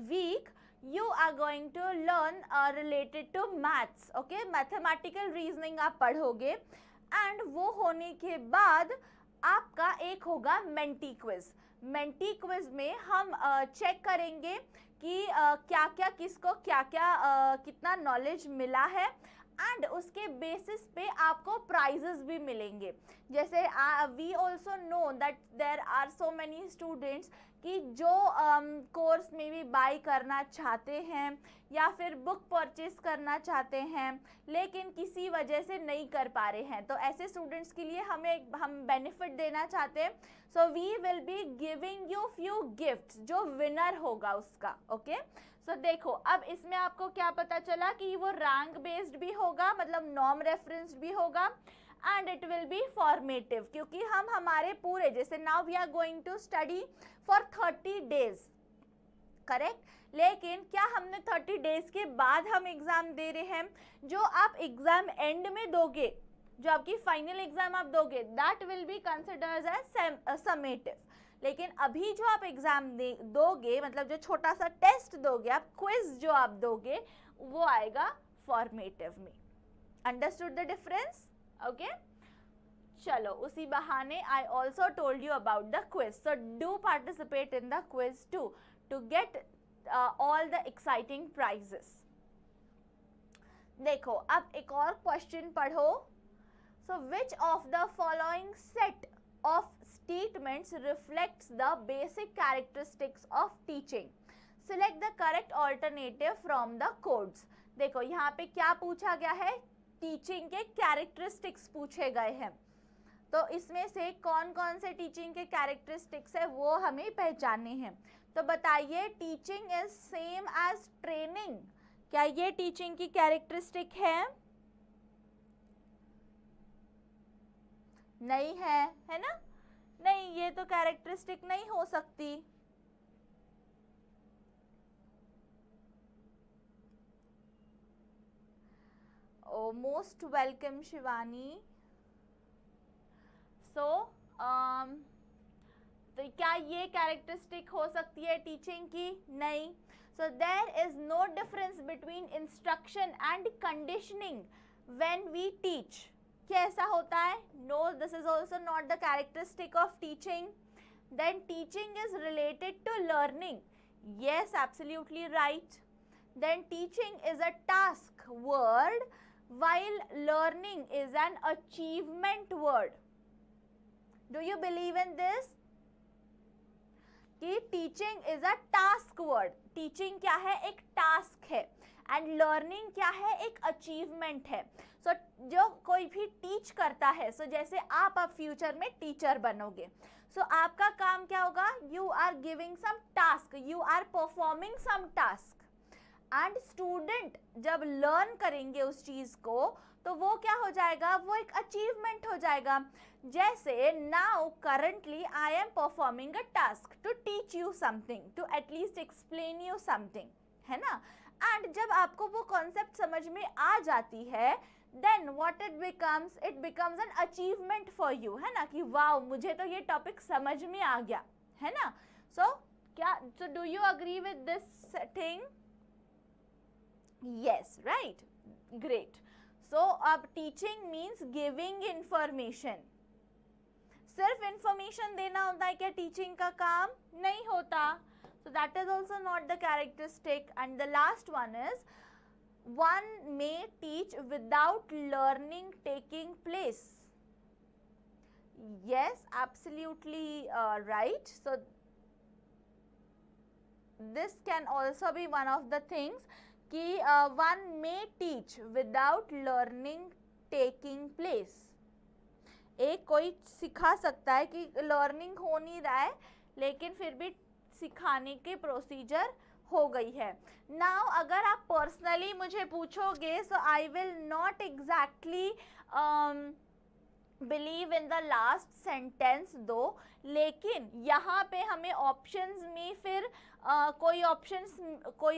week you are going to learn related to maths. okay, mathematical reasoning आप पढ़ोगे and वो होने के बाद आपका एक होगा मेंटी क्विज. मेंटी क्विज में हम चेक करेंगे कि क्या क्या किसको क्या क्या कितना नॉलेज मिला है एंड उसके बेसिस पे आपको प्राइजेस भी मिलेंगे. जैसे we also know that there are so many students कि जो कोर्स में भी बाय करना चाहते हैं या फिर बुक परचेज करना चाहते हैं लेकिन किसी वजह से नहीं कर पा रहे हैं, तो ऐसे स्टूडेंट्स के लिए हम बेनिफिट देना चाहते हैं. So we will be giving you few gifts जो विनर होगा उसका. ओके, सो देखो अब इसमें आपको क्या पता चला कि वो रैंक बेस्ड भी होगा, मतलब नॉर्म रेफरेंस्ड भी होगा and it will be formative, क्योंकि हम हमारे पूरे जैसे now we are going to study for 30 days, correct. लेकिन क्या हमने 30 डेज के बाद हम एग्जाम दे रहे हैं, जो आप एग्जाम एंड में दोगे, जो आपकी फाइनल एग्जाम आप दोगे, that will be considered as summative. लेकिन अभी जो आप एग्जाम दोगे, मतलब जो छोटा सा टेस्ट दोगे आप, क्विज जो आप दोगे, वो आएगा फॉर्मेटिव में. Understood the difference? ओके, चलो उसी बहाने I also told you about the quiz. So do participate in the quiz to get all the exciting prizes. देखो अब एक और क्वेश्चन पढ़ो. So which of the following set of statements reflects the basic characteristics of teaching. Select the correct alternative from the codes. देखो यहाँ पे क्या पूछा गया है, टीचिंग के कैरेक्टरिस्टिक्स पूछे गए हैं. तो इसमें से कौन कौन से टीचिंग के कैरेक्टरिस्टिक्स है वो हमें पहचानने हैं. तो बताइए, teaching is same as training, क्या ये टीचिंग की कैरेक्टरिस्टिक है? नहीं है ना. नहीं, ये तो कैरेक्टरिस्टिक नहीं हो सकती. ओ मोस्ट वेलकम शिवानी. सो तो क्या ये कैरेक्टरिस्टिक हो सकती है टीचिंग की? नहीं. So there is no difference between instruction and conditioning when we teach. कैसा होता है? No, this is also not the characteristic of teaching. Then teaching is related to learning. yes, absolutely right. Then teaching is a task word while learning is an achievement word. Do you believe in this? कि teaching is a task word. Teaching क्या है? एक task है. And learning क्या है? एक achievement है. सो जो कोई भी टीच करता है, सो जैसे आप अब फ्यूचर में टीचर बनोगे, सो आपका काम क्या होगा? You are giving some task, you are performing some task. And student जब लर्न करेंगे उस चीज को, तो वो क्या हो जाएगा? वो एक अचीवमेंट हो जाएगा. जैसे now currently I am performing a task to teach you something, to at least explain you something, है ना. एंड जब आपको वो कॉन्सेप्ट समझ में आ जाती है, then what it becomes an achievement for you, है ना, कि वाओ मुझे तो ये टॉपिक समझ में आ गया, है ना. So do you agree with this thing? Yes, right, great. So अब टीचिंग मीन्स गिविंग इंफॉर्मेशन. सिर्फ इंफॉर्मेशन देना होता है क्या टीचिंग का काम? नहीं होता. So that is also not the characteristic. And the last one is, one may teach without learning taking place. Yes, absolutely right. So this can also be one of the things कि one may teach without learning taking place. एक कोई सिखा सकता है कि learning हो नहीं रहा है लेकिन फिर भी सिखाने के प्रोसीजर हो गई है. नाउ अगर आप पर्सनली मुझे पूछोगे, so I will not exactly believe in the last sentence दो, लेकिन यहाँ पे हमें ऑप्शंस में फिर कोई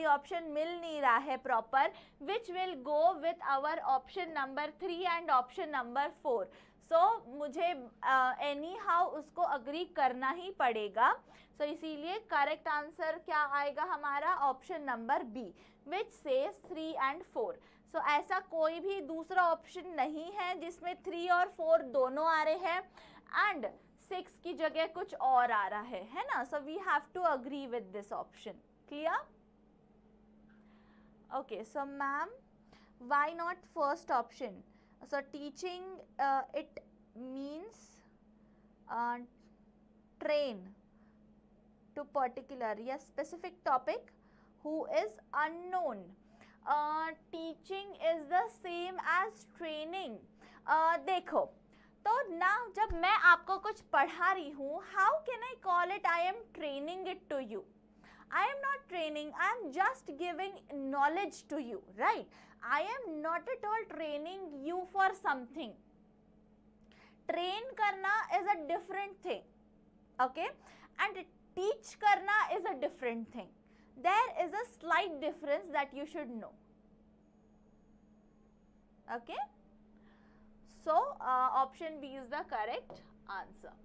ऑप्शन मिल नहीं रहा है proper, which will go with our option number 3 and option number 4. सो मुझे एनी हाउ उसको अग्री करना ही पड़ेगा. सो इसीलिए करेक्ट आंसर क्या आएगा हमारा, option number B, which says 3 and 4. सो ऐसा कोई भी दूसरा ऑप्शन नहीं है जिसमें 3 और 4 दोनों आ रहे हैं एंड 6 की जगह कुछ और आ रहा है ना. So we have to agree with this option. Clear? Okay, so ma'am why not first option? So teaching it means train to particular या specific topic who is unknown. Teaching is the same as training. देखो तो ना, जब मैं आपको कुछ पढ़ा रही हूँ, how can I call it I am training it to you? I am not training, I am just giving knowledge to you, right? I am not at all training you for something. Train करना is a different thing, okay? And teach करना is a different thing. There is a slight difference that you should know, okay? So option B is the correct answer.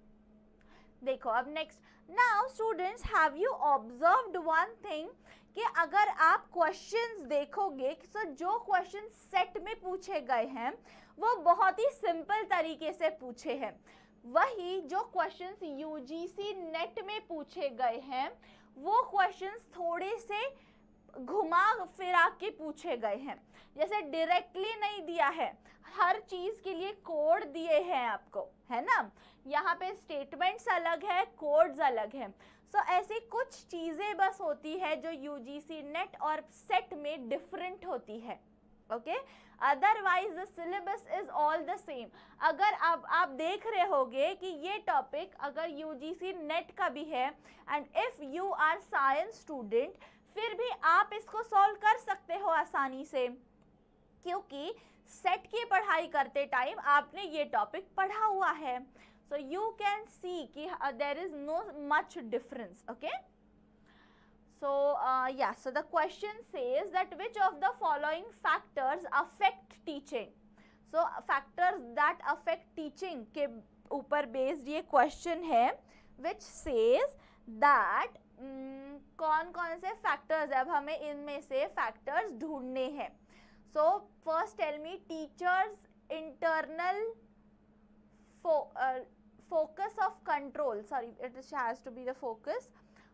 देखो अब next. Now students, have you observed one thing कि अगर आप questions देखोगे, तो जो question set में पूछे गए हैं वो बहुत ही सिंपल तरीके से पूछे हैं. वही जो क्वेश्चंस यूजीसी नेट में पूछे गए हैं वो क्वेश्चंस थोड़े से घुमा फिरा के पूछे गए हैं. जैसे डायरेक्टली नहीं दिया है, हर चीज के लिए कोड दिए हैं आपको, है ना. यहाँ पे स्टेटमेंट्स अलग है, कोड्स अलग है. सो ऐसी कुछ चीजें बस होती है जो यूजीसी नेट और सेट में डिफरेंट होती है, okay. Otherwise the syllabus is all the same. अगर आप देख रहे होगे कि ये टॉपिक अगर यूजीसी नेट का भी है and if you are science student, फिर भी आप इसको सॉल्व कर सकते हो आसानी से, क्योंकि सेट की पढ़ाई करते टाइम आपने ये टॉपिक पढ़ा हुआ है. So you can see कि there is no much difference, okay? So yeah, so the question says that which of the following factors affect teaching? So factors that affect teaching के ऊपर based ये question है, which says that कौन कौन से factors, अब हमें इनमें से factors ढूंढने हैं. So first tell me, teachers internal focus of control, sorry, it has to be the focus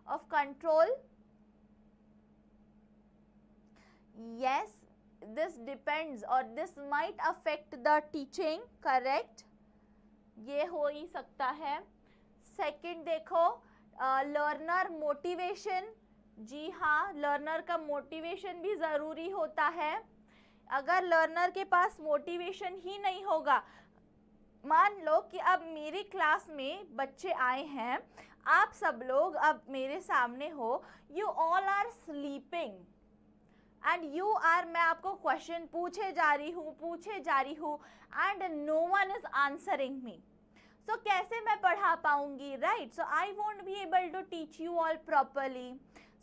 of control. Yes, this depends or this might affect the teaching, correct? ये हो ही सकता है. सेकंड देखो, लर्नर मोटिवेशन. जी हाँ, learner का motivation भी ज़रूरी होता है. अगर लर्नर के पास मोटिवेशन ही नहीं होगा, मान लो कि अब मेरी क्लास में बच्चे आए हैं, आप सब लोग अब मेरे सामने हो, you all are sleeping and you are, मैं आपको क्वेश्चन पूछे जा रही हूँ and no one is answering me. So कैसे मैं पढ़ा पाऊंगी, right? So I won't be able to teach you all properly.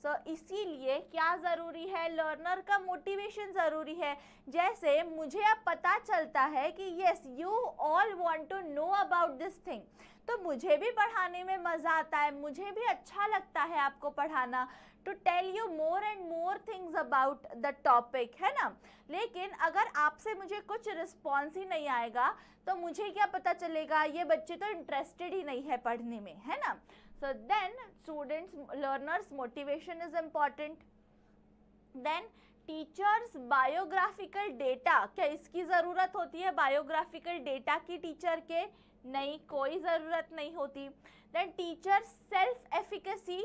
So इसीलिए क्या ज़रूरी है, लर्नर का मोटिवेशन ज़रूरी है. जैसे मुझे अब पता चलता है कि yes you all want to know about this thing, तो मुझे भी पढ़ाने में मज़ा आता है, मुझे भी अच्छा लगता है आपको पढ़ाना, to tell you more and more things about the topic, है ना. लेकिन अगर आपसे मुझे कुछ रिस्पॉन्स ही नहीं आएगा तो मुझे क्या पता चलेगा, ये बच्चे तो इंटरेस्टेड ही नहीं है पढ़ने में, है ना. So then learners motivation is important. Then teachers biographical data, क्या इसकी ज़रूरत होती है बायोग्राफिकल डेटा की टीचर के? नहीं, कोई ज़रूरत नहीं होती. Then teacher self efficacy,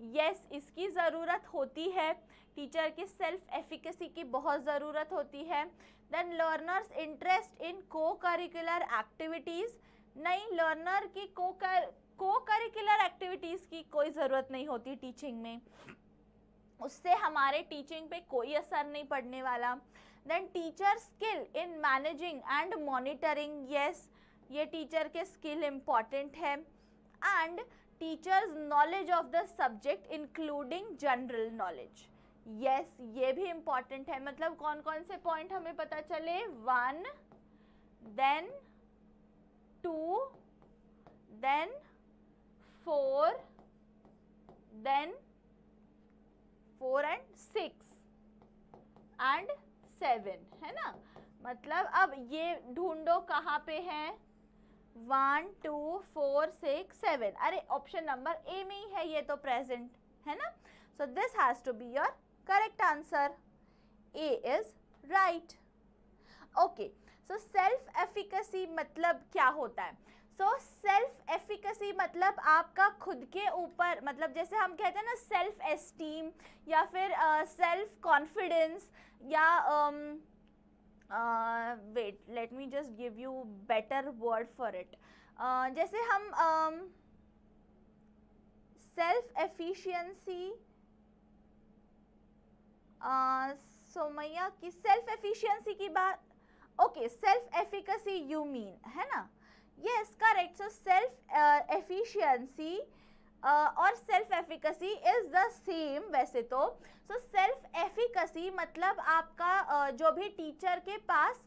yes इसकी ज़रूरत होती है, टीचर की सेल्फ एफिकेसी की बहुत ज़रूरत होती है. देन लर्नर्स इंटरेस्ट इन को करिकुलर एक्टिविटीज़, नहीं लर्नर की को करिकुलर एक्टिविटीज़ की कोई ज़रूरत नहीं होती टीचिंग में, उससे हमारे टीचिंग पे कोई असर नहीं पड़ने वाला. Then teacher skill in managing and monitoring, yes ये टीचर के स्किल इम्पॉर्टेंट है. And teachers knowledge of the subject including general knowledge, yes ये भी इम्पॉर्टेंट है. मतलब कौन कौन से पॉइंट हमें पता चले? 1, then 2, then 4, then 4 and 6 and 7, है ना. मतलब अब ये ढूंढो कहाँ पे है? 1, 2, 4, 6, 7. अरे ऑप्शन नंबर ए में ही है, ये तो प्रेजेंट है ना. So this has to be your correct answer. A is right. Okay, so self efficacy मतलब क्या होता है? सो सेल्फ एफिकेसी मतलब आपका खुद के ऊपर, मतलब जैसे हम कहते हैं ना सेल्फ एस्टीम या फिर सेल्फ कॉन्फिडेंस या wait let me just give you better word for it. जैसे हम सेल्फ एफिशिएंसी, सोमैया की सेल्फ एफिशिएंसी की बात, okay self efficacy you mean, है ना. Yes, correct. So self efficiency और self efficacy is the same वैसे तो. So self efficacy मतलब आपका जो भी टीचर के पास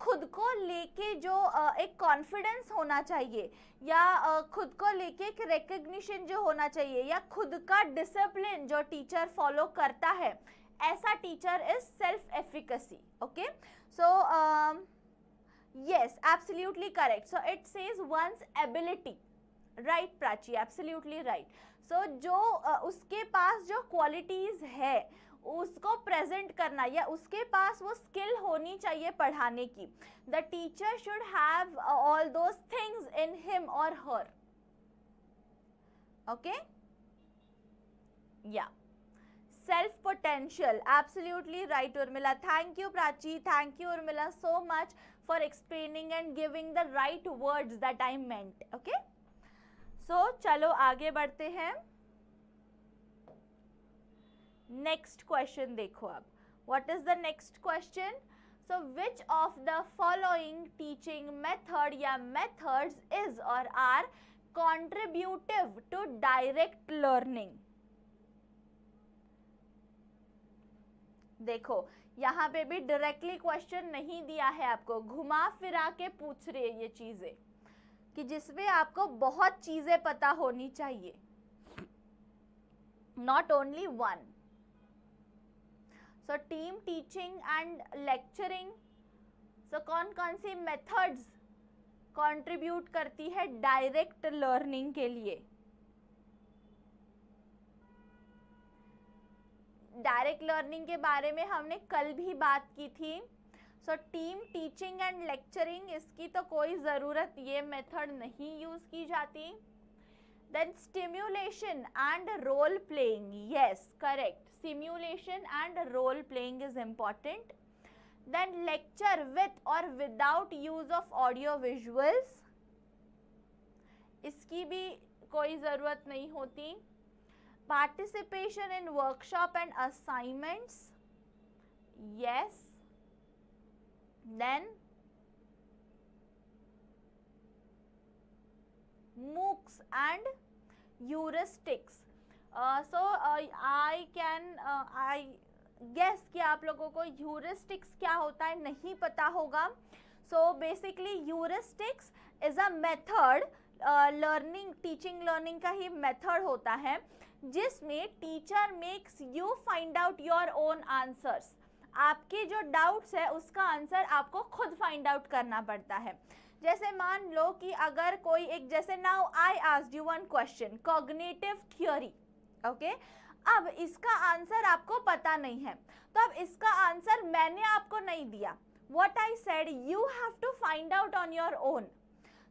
खुद को लेके जो एक कॉन्फिडेंस होना चाहिए या खुद को लेके एक रिकग्निशन जो होना चाहिए या खुद का डिसिप्लिन जो टीचर फॉलो करता है, ऐसा teacher is self efficacy. Okay, so yes, absolutely correct. So it says one's ability, right Prachi, absolutely right. So जो उसके पास जो qualities है उसको present करना या उसके पास वो skill होनी चाहिए पढ़ाने की. The teacher should have all those things in him or her. Okay? Yeah. Self potential, absolutely right Urmila. Thank you Prachi, thank you Urmila so much for explaining and giving the right words that I meant. Okay, so चलो आगे बढ़ते हैं. Next question देखो अब. What is the next question? So which of the following teaching method या methods is or are contributive to direct learning? देखो यहाँ पे भी डायरेक्टली क्वेश्चन नहीं दिया है आपको, घुमा फिरा के पूछ रही है ये चीजें कि जिसमें आपको बहुत चीजें पता होनी चाहिए, not only one. So team teaching and lecturing, so कौन कौन सी मेथड्स कंट्रीब्यूट करती है डायरेक्ट लर्निंग के लिए? डायरेक्ट लर्निंग के बारे में हमने कल भी बात की थी. सो टीम टीचिंग एंड लेक्चरिंग, इसकी तो कोई ज़रूरत, ये मेथड नहीं यूज़ की जाती. Then stimulation and role playing, yes correct, simulation and role playing is important. Then lecture with और without use of audio visuals, इसकी भी कोई ज़रूरत नहीं होती. Participation in workshop and assignments, yes. Then MOOCs and heuristics. So I guess कि आप लोगों को heuristics क्या होता है नहीं पता होगा. So basically heuristics is a method, teaching learning का ही मेथड होता है जिसमें teacher makes you find out your own answers. आपके जो डाउट्स है उसका आंसर आपको खुद फाइंड आउट करना पड़ता है. जैसे मान लो कि अगर कोई एक, जैसे now I asked you one question, cognitive theory, okay, अब इसका आंसर आपको पता नहीं है, तो अब इसका आंसर मैंने आपको नहीं दिया, what I said you have to find out on your own.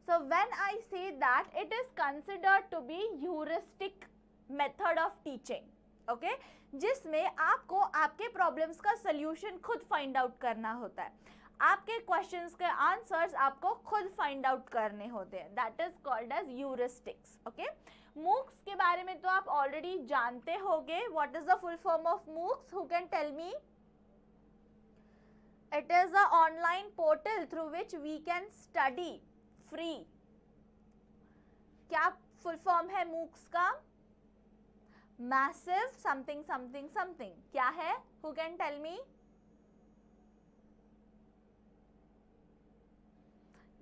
So when I say that, it is considered to be heuristic method of teaching, okay, जिसमें आपको आपके प्रॉब्लम्स का सोल्यूशन खुद फाइंड आउट करना होता है, आपके क्वेश्चंस के आंसर्स आपको खुद फाइंड आउट करने होते हैं, that is called as heuristics, okay. MOOCs के बारे में तो आप ऑलरेडी जानते होंगे, what is the full form of MOOCs, who can tell me? It is a online portal through which we can study free. क्या फुल फॉर्म है MOOCs का? मैसिव समथिंग समथिंग समथिंग, क्या है? Who can tell me?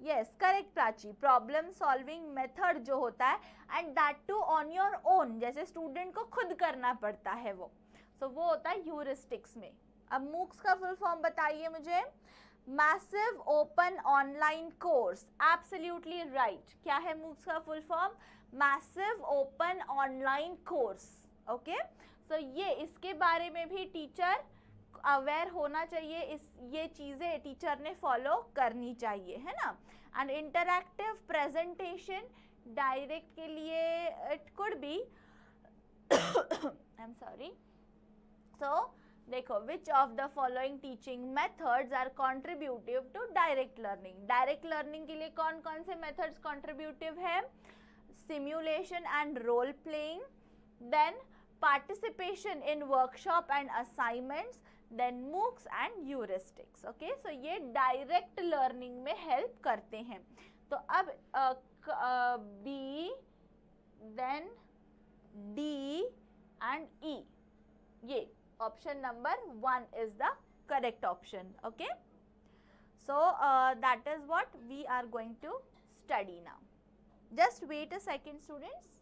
Yes, correct Prachi, problem solving method जो होता है, and that too on your own, जैसे student को खुद करना पड़ता है वो, सो वो होता है ह्यूरिस्टिक्स में। अब मूक्स का फुल फॉर्म बताइए मुझे। Massive open online course, absolutely right. क्या है मूक्स का full form? Massive open online course, okay. So ये इसके बारे में भी टीचर अवेयर होना चाहिए, इस ये चीज़ें टीचर ने फॉलो करनी चाहिए, है ना। एंड इंटरैक्टिव प्रेजेंटेशन, डायरेक्ट के लिए it could be I am sorry. So देखो, which of the following teaching methods are contributive to direct learning. Direct learning के लिए कौन कौन से मेथड्स कॉन्ट्रीब्यूटिव है? Simulation and role playing, then participation in workshop and assignments, then MOOCs and heuristics, okay. So ये direct learning में help करते हैं। तो अब B, then D and E, ये option number 1 is the correct option, okay. So that is what we are going to study now. Just wait a second, students.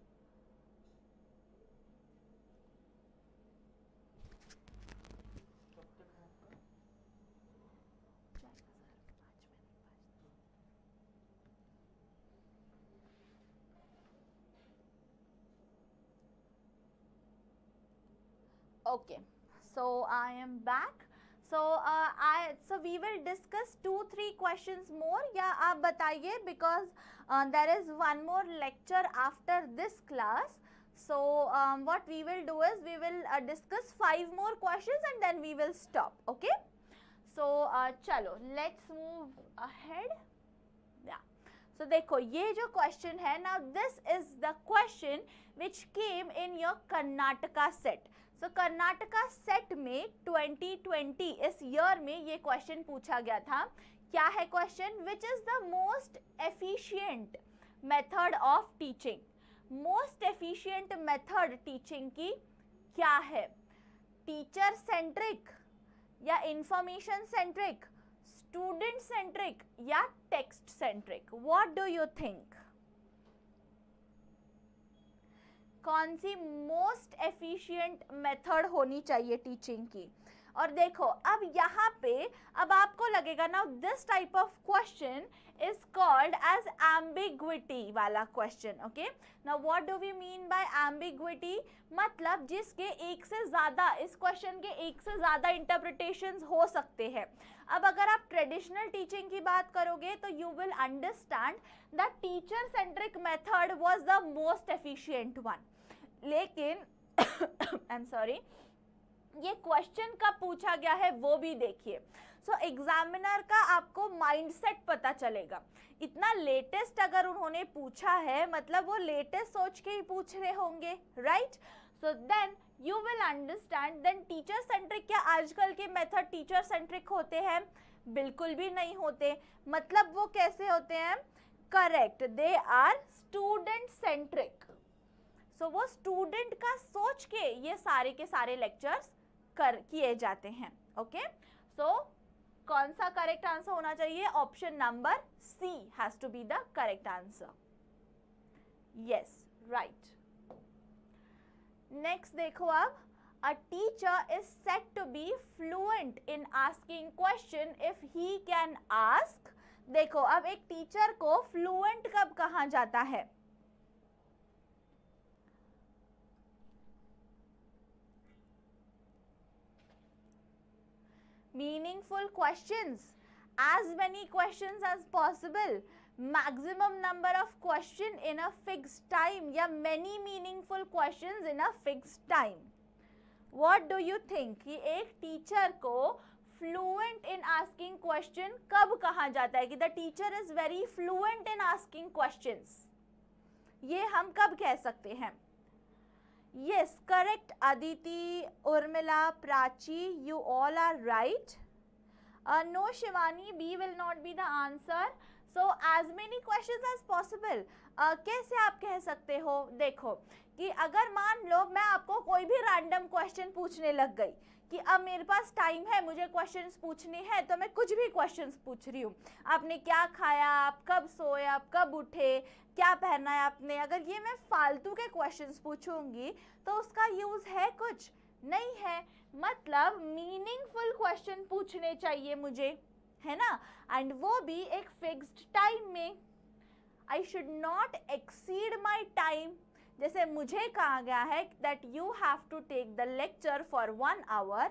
Okay. So I am back. So we will discuss 2-3 questions more. या आप बताइए, because there is one more lecture after this class. So what we will do is we will discuss 5 more questions and then we will stop. Okay. So चलो let's move ahead. Yeah. So देखो, ये जो question है, now this is the question which came in your Karnataka set. So Karnataka set में 2020 इस year में ये question पूछा गया था। क्या है question? Which is the most efficient method of teaching? Most efficient method teaching की क्या है? टीचर सेंट्रिक या इंफॉर्मेशन सेंट्रिक, स्टूडेंट सेंट्रिक या text centric? What do you think? कौन सी मोस्ट एफिशिएंट मेथड होनी चाहिए टीचिंग की? और देखो, अब यहाँ पे अब आपको लगेगा ना, this type of question is called as ambiguity वाला question, okay. Now what do we mean by ambiguity? मतलब जिसके एक से ज़्यादा, इस क्वेश्चन के एक से ज़्यादा इंटरप्रिटेशंस हो सकते हैं। अब अगर आप ट्रेडिशनल टीचिंग की बात करोगे तो you will understand that teacher centric method was the most efficient one. लेकिन आई एम सॉरी, ये क्वेश्चन कब पूछा गया है वो भी देखिए। सो एग्जामिनर का आपको माइंडसेट पता चलेगा। इतना लेटेस्ट अगर उन्होंने पूछा है, मतलब वो लेटेस्ट सोच के ही पूछ रहे होंगे, right? So then you will understand, then teacher centric, क्या आजकल के मेथड टीचर सेंट्रिक होते हैं? बिल्कुल भी नहीं होते। मतलब वो कैसे होते हैं? Correct, they are student centric. So वो स्टूडेंट का सोच के ये सारे के सारे लेक्चर्स किए जाते हैं, ओके। सो कौन सा करेक्ट आंसर होना चाहिए? Option number C has to be the correct answer. Yes, right. Next देखो, अब a teacher is said to be fluent in asking question if he can ask देखो अब एक टीचर को फ्लुएंट कब कहा जाता है? Meaningful questions, as many questions as possible, maximum number of question in a fixed time या many meaningful questions in a fixed time. What do you think कि एक टीचर को fluent in asking question कब कहा जाता है कि the teacher is very fluent in asking questions? ये हम कब कह सकते हैं? Yes, correct. Aditi, Urmila, Prachi, you all are right. No, Shivani, B will not be the answer. So, as many questions as possible. कैसे आप कह सकते हो? देखो कि अगर मान लो मैं आपको कोई भी रैंडम क्वेश्चन पूछने लग गई कि अब मेरे पास टाइम है, मुझे क्वेश्चंस पूछने हैं, तो मैं कुछ भी क्वेश्चंस पूछ रही हूँ. आपने क्या खाया, आप कब सोए, आप कब उठे, क्या पहना है आपने, अगर ये मैं फालतू के क्वेश्चंस पूछूंगी तो उसका यूज है कुछ नहीं है. मतलब मीनिंगफुल क्वेश्चन पूछने चाहिए मुझे, है ना, एंड वो भी एक फिक्स्ड टाइम में. I should not exceed my time. जैसे मुझे कहा गया है that you have to take the lecture for 1 hour,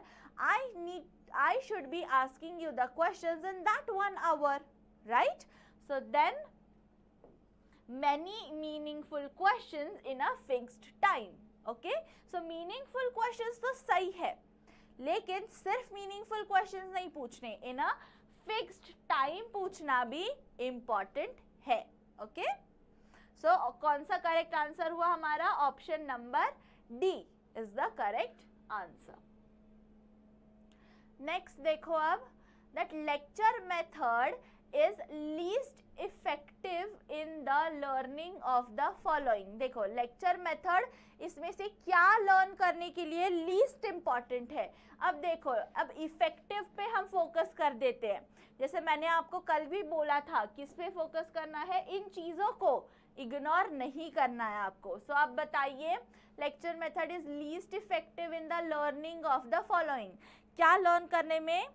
I should be asking you the questions in that 1 hour, right? So then many meaningful questions in a fixed time. Okay, so meaningful questions तो सही है, लेकिन सिर्फ meaningful questions नहीं पूछने, in a fixed time पूछना भी important है. Okay, so कौन सा करेक्ट आंसर हुआ हमारा? Option number D is the correct answer. Next देखो अब, that lecture method is least effective in the learning of the following. देखो लेक्चर मेथड इसमें से क्या लर्न करने के लिए लीस्ट इंपॉर्टेंट है? अब देखो, अब इफेक्टिव पे हम फोकस कर देते हैं. जैसे मैंने आपको कल भी बोला था, किस पे फोकस करना है? इन चीजों को इग्नोर नहीं करना है आपको. सो आप बताइए, lecture method is least effective in the learning of the following. क्या लर्न करने में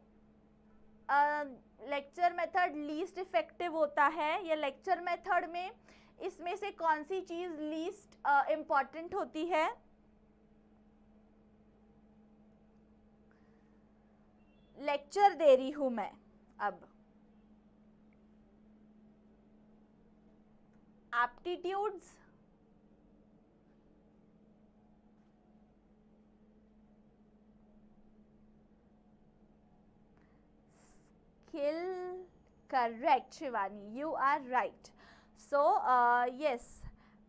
लेक्चर मेथड लीस्ट इफेक्टिव होता है, या लेक्चर मेथड में इसमें से कौन सी चीज लीस्ट इम्पॉर्टेंट होती है? लेक्चर दे रही हूं मैं अब. Aptitudes, skill, correct Shivani, you are right. So yes,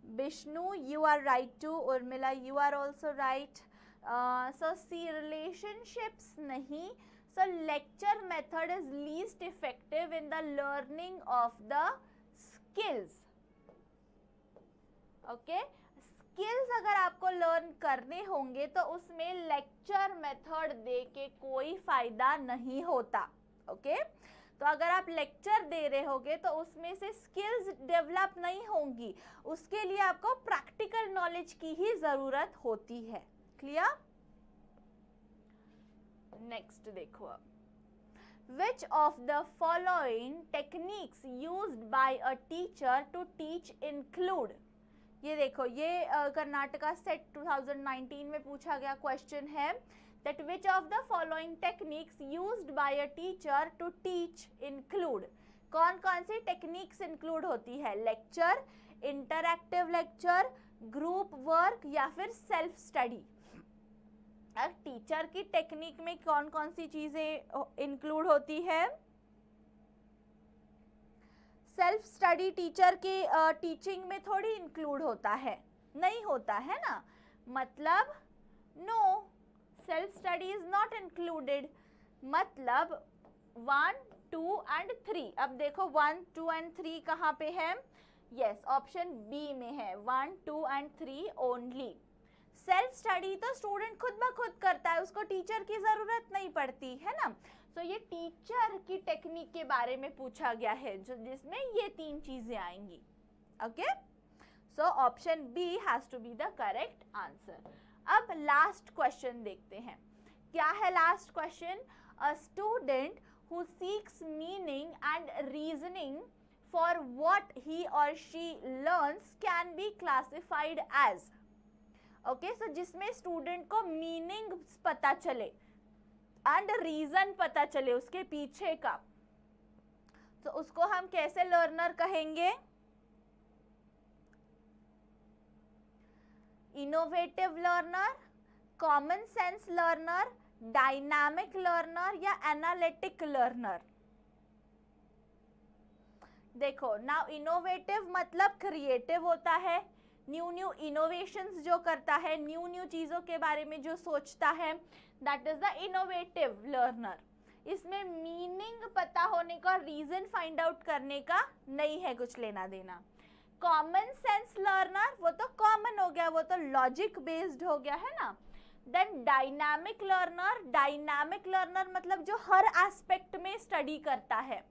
Vishnu, you are right too. Urmila, you are also right. So see, relationships नहीं. So lecture method is least effective in the learning of the skills. Okay, skills अगर आपको learn करने होंगे तो उसमें lecture method दे के कोई फायदा नहीं होता. ओके, तो अगर आप लेक्चर दे रहे होगे तो उसमें से स्किल्स डेवलप नहीं होंगी, उसके लिए आपको प्रैक्टिकल नॉलेज की ही जरूरत होती है. क्लियर? नेक्स्ट देखो अब, Which of the following techniques used by a teacher to teach include? ये देखो, ये कर्नाटका सेट 2019 में पूछा गया क्वेश्चन है, that which of the following techniques used by a teacher to teach include? कौन कौन सी टेक्निक्स इंक्लूड होती है? Lecture, interactive lecture, group work या फिर सेल्फ स्टडी. अब टीचर की टेक्निक में कौन कौन सी चीजें इंक्लूड होती है? सेल्फ स्टडी टीचर के टीचिंग में थोड़ी इंक्लूड होता है, नहीं होता है ना. मतलब no, self study is not included. मतलब 1, 2 एंड 3. अब देखो 1, 2 एंड 3 कहाँ पे है? यस, ऑप्शन बी में है. 1, 2 एंड 3 ओनली. सेल्फ स्टडी तो स्टूडेंट खुद ब खुद करता है, उसको टीचर की जरूरत नहीं पड़ती है ना. तो ये टीचर की टेक्निक के बारे में पूछा गया है, जो जिसमें ये 3 चीजें आएंगी. Okay, so option B has to be the correct answer. अब लास्ट क्वेश्चन देखते हैं. क्या है last question? A student who seeks meaning and reasoning for what he or she learns can be classified as. Okay, so जिसमें student को meaning पता चले and reason पता चले उसके पीछे का, तो उसको हम कैसे लर्नर कहेंगे? Innovative learner, common sense learner, dynamic learner या एनालिटिक लर्नर? देखो, नाउ इनोवेटिव मतलब क्रिएटिव होता है, न्यू इनोवेशंस जो करता है, न्यू चीजों के बारे में जो सोचता है, that is the innovative learner. इसमें मीनिंग पता होने का, रीजन फाइंड आउट करने का नहीं है कुछ लेना देना। कॉमन सेंस लर्नर, वो तो कॉमन हो गया, वो तो लॉजिक बेस्ड हो गया है ना। Then dynamic learner, dynamic learner मतलब जो हर एस्पेक्ट में स्टडी करता है,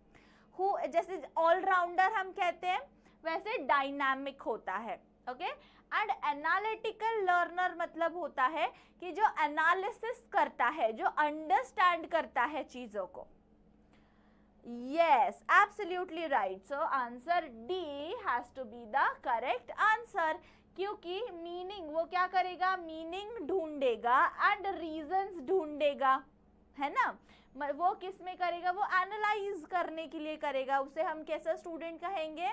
जैसे ऑलराउंडर हम कहते हैं, वैसे डायनामिक होता है। ओके, एंड एनालिटिकल लर्नर मतलब होता है कि जो एनालिसिस करता है, जो अंडरस्टैंड करता है चीजों को। Yes, absolutely right. So answer D has to be the correct answer, क्योंकि मीनिंग वो क्या करेगा? मीनिंग ढूंढेगा एंड रीजंस ढूंढेगा, है ना। वो किस में करेगा? वो एनालाइज करने के लिए करेगा। उसे हम कैसा स्टूडेंट कहेंगे?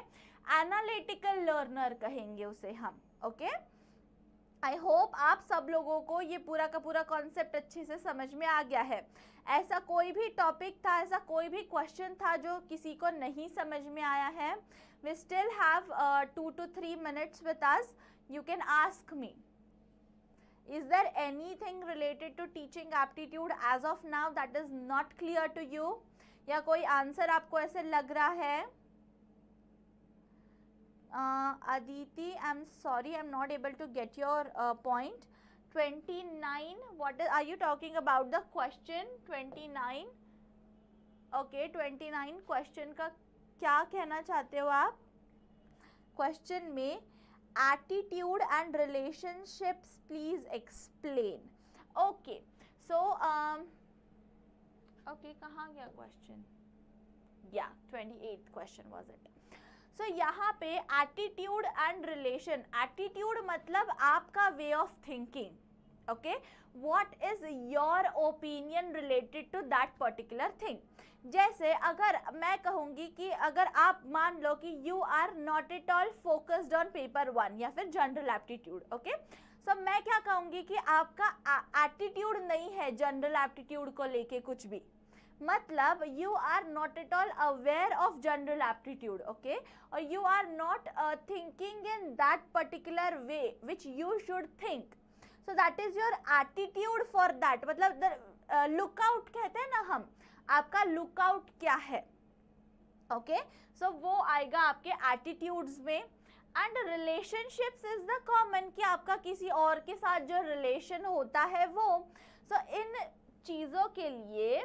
एनालिटिकल लर्नर कहेंगे उसे हम। ओके, आई होप आप सब लोगों को ये पूरा का पूरा कॉन्सेप्ट अच्छे से समझ में आ गया है। ऐसा कोई भी टॉपिक था, ऐसा कोई भी क्वेश्चन था जो किसी को नहीं समझ में आया है? We still have 2 to 3 minutes with us. You can ask me. Is there anything related to teaching aptitude as of now that is not clear to you? या कोई आंसर आपको ऐसे लग रहा है? Aditi, I'm sorry, I'm not able to get your point. 29, are you talking about the question 29? Okay, 29 question का क्या कहना चाहते हो आप? Question में attitude and relationships, please explain. Okay, so okay, कहाँ गया question? Yeah, 28th question was it. So यहाँ पे एटीट्यूड एंड रिलेशन, एटीट्यूड मतलब आपका way of thinking, okay, what is your opinion related to that particular thing. जैसे अगर मैं कहूँगी कि अगर आप मान लो कि you are not at all focused on paper 1 या फिर जनरल एप्टीट्यूड, ओके, सो मैं क्या कहूँगी कि आपका एटीट्यूड नहीं है जनरल एप्टीट्यूड को लेके कुछ भी, मतलब you are not at all aware of general aptitude, okay, or you are not thinking in that particular way which you should think, so that is your attitude for that, मतलब the lookout कहते हैं ना हम, आपका lookout क्या है, okay, so वो आएगा आपके attitudes में। And relationships is the common, कि आपका किसी और के साथ जो रिलेशन होता है वो। सो इन चीज़ों के लिए,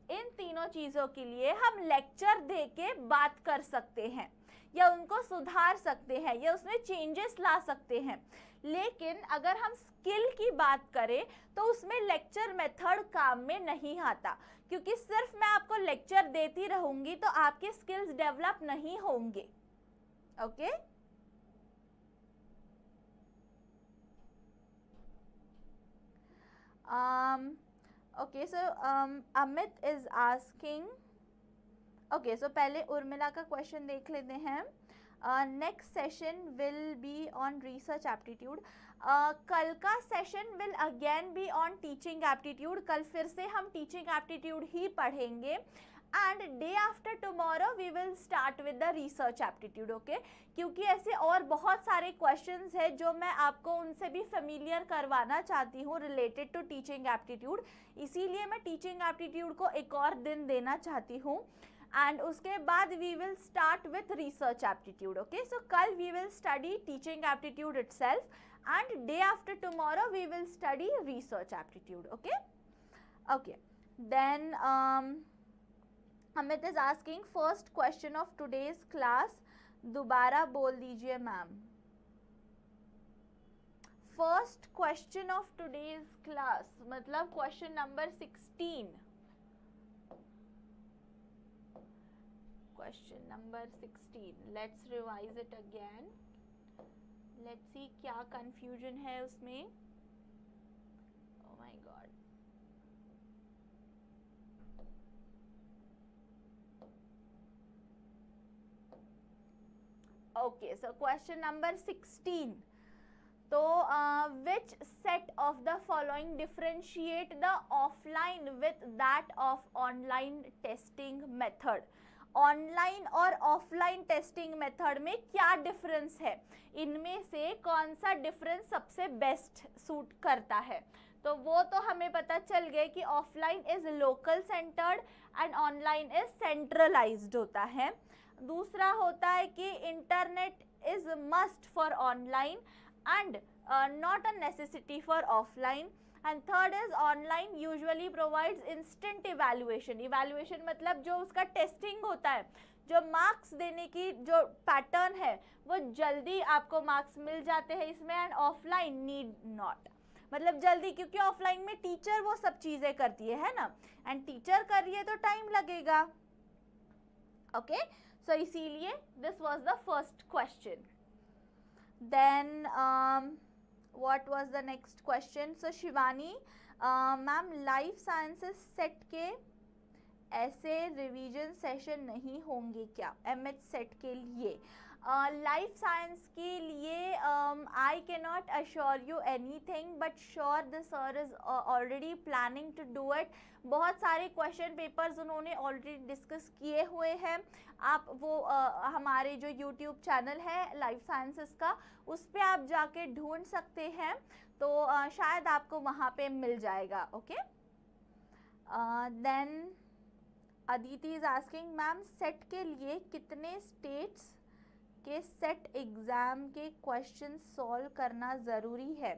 इन तीनों चीज़ों के लिए हम लेक्चर दे के बात कर सकते हैं या उनको सुधार सकते हैं या उसमें चेंजेस ला सकते हैं। लेकिन अगर हम स्किल की बात करें तो उसमें लेक्चर मेथड काम में नहीं आता, क्योंकि सिर्फ मैं आपको लेक्चर देती रहूंगी तो आपके स्किल्स डेवलप नहीं होंगे। Okay, okay, so Amit is asking, okay, so पहले उर्मिला का क्वेश्चन देख लेते हैं। Next session will be on research aptitude. कल का session will again be on teaching aptitude. कल फिर से हम टीचिंग एप्टीट्यूड ही पढ़ेंगे and day after tomorrow we will start with the research aptitude, okay, क्योंकि ऐसे और बहुत सारे क्वेश्चंस हैं जो मैं आपको उनसे भी फेमिलियर करवाना चाहती हूँ रिलेटेड टू टीचिंग एप्टीट्यूड, इसीलिए मैं टीचिंग एप्टीट्यूड को एक और दिन देना चाहती हूँ एंड उसके बाद we will start with research aptitude. Okay, so कल we will study teaching aptitude itself and day after tomorrow we will study research aptitude. Okay, okay, then Amit is asking first question of today's class, दोबारा बोल दीजिए ma'am. First question of today's class मतलब question number 16। Question number 16, let's revise it again, let's see क्या confusion है उसमें. Oh my God. Okay, so question number 16. तो which set of the following differentiate the offline with that of online testing method? Online और offline testing method में क्या difference है, इनमें से कौन सा डिफरेंस सबसे बेस्ट सूट करता है. तो वो तो हमें पता चल गया कि offline is local centred and online is centralised होता है. दूसरा होता है कि internet is must for online and not a necessity for offline. And third is online usually provides instant evaluation. evaluation मतलब जो उसका टेस्टिंग होता है, जो मार्क्स देने की जो पैटर्न है वो जल्दी आपको मार्क्स मिल जाते हैं इसमें. एंड ऑफलाइन नीड नॉट, मतलब जल्दी, क्योंकि ऑफलाइन में टीचर वो सब चीजें करती है ना, एंड टीचर कर रही है तो टाइम लगेगा. ओके, सो इसीलिए this was the first question. Then what was the next question? So Shivani, ma'am life sciences set के ऐसे रिवीजन सेशन नहीं होंगे क्या एमएच सेट के लिए? लाइफ साइंस के लिए I can not assure you anything, but sure the sir is already planning to do it. बहुत सारे क्वेश्चन पेपर्स उन्होंने ऑलरेडी डिस्कस किए हुए हैं. आप वो हमारे जो यूट्यूब चैनल है लाइफ साइंसेस का, उस पर आप जाके ढूंढ सकते हैं, तो शायद आपको वहाँ पे मिल जाएगा. Okay, then Aditi is asking, ma'am set के लिए कितने स्टेट्स के सेट एग्ज़ाम के क्वेश्चन सॉल्व करना ज़रूरी है?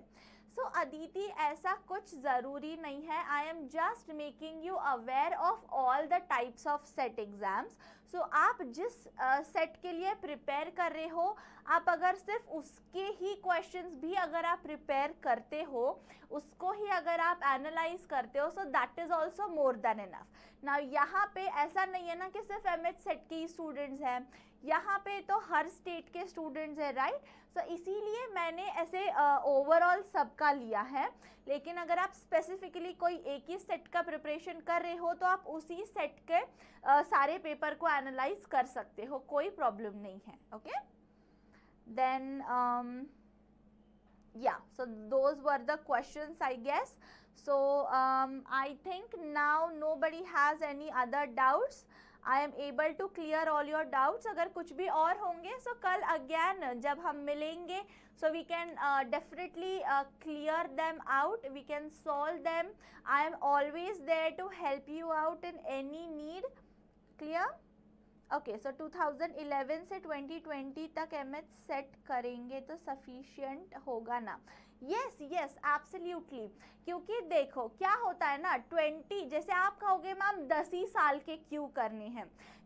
सो अदिति, ऐसा कुछ ज़रूरी नहीं है. I am just making you aware of all the types of SET exams. So आप जिस सेट के लिए प्रिपेयर कर रहे हो, आप अगर सिर्फ उसके ही क्वेश्चंस भी अगर आप प्रिपेयर करते हो, उसको ही अगर आप एनालाइज करते हो, so that is also more than enough. ना यहाँ पे ऐसा नहीं है ना कि सिर्फ एमएच सेट के ही स्टूडेंट्स हैं, यहाँ पे तो हर स्टेट के स्टूडेंट्स हैं, राइट. सो इसीलिए मैंने ऐसे ओवरऑल सबका लिया है. लेकिन अगर आप स्पेसिफिकली कोई एक ही सेट का प्रिपरेशन कर रहे हो, तो आप उसी सेट के सारे पेपर को एनालाइज कर सकते हो, कोई प्रॉब्लम नहीं है. Okay, then yeah, so those were the questions I guess. So I think now nobody has any other doubts. I am able to clear all your doubts. अगर कुछ भी और होंगे, so कल again जब हम मिलेंगे, so we can definitely clear them out, we can solve them. I am always there to help you out in any need. Clear? Okay, so 2011 से 2020 तक एमएच सेट करेंगे तो सफिशिएंट होगा ना? Yes yes, absolutely. क्योंकि देखो क्या होता है ना, 20 जैसे आप कहोगे मैम 10 ही साल के क्यों करने हैं,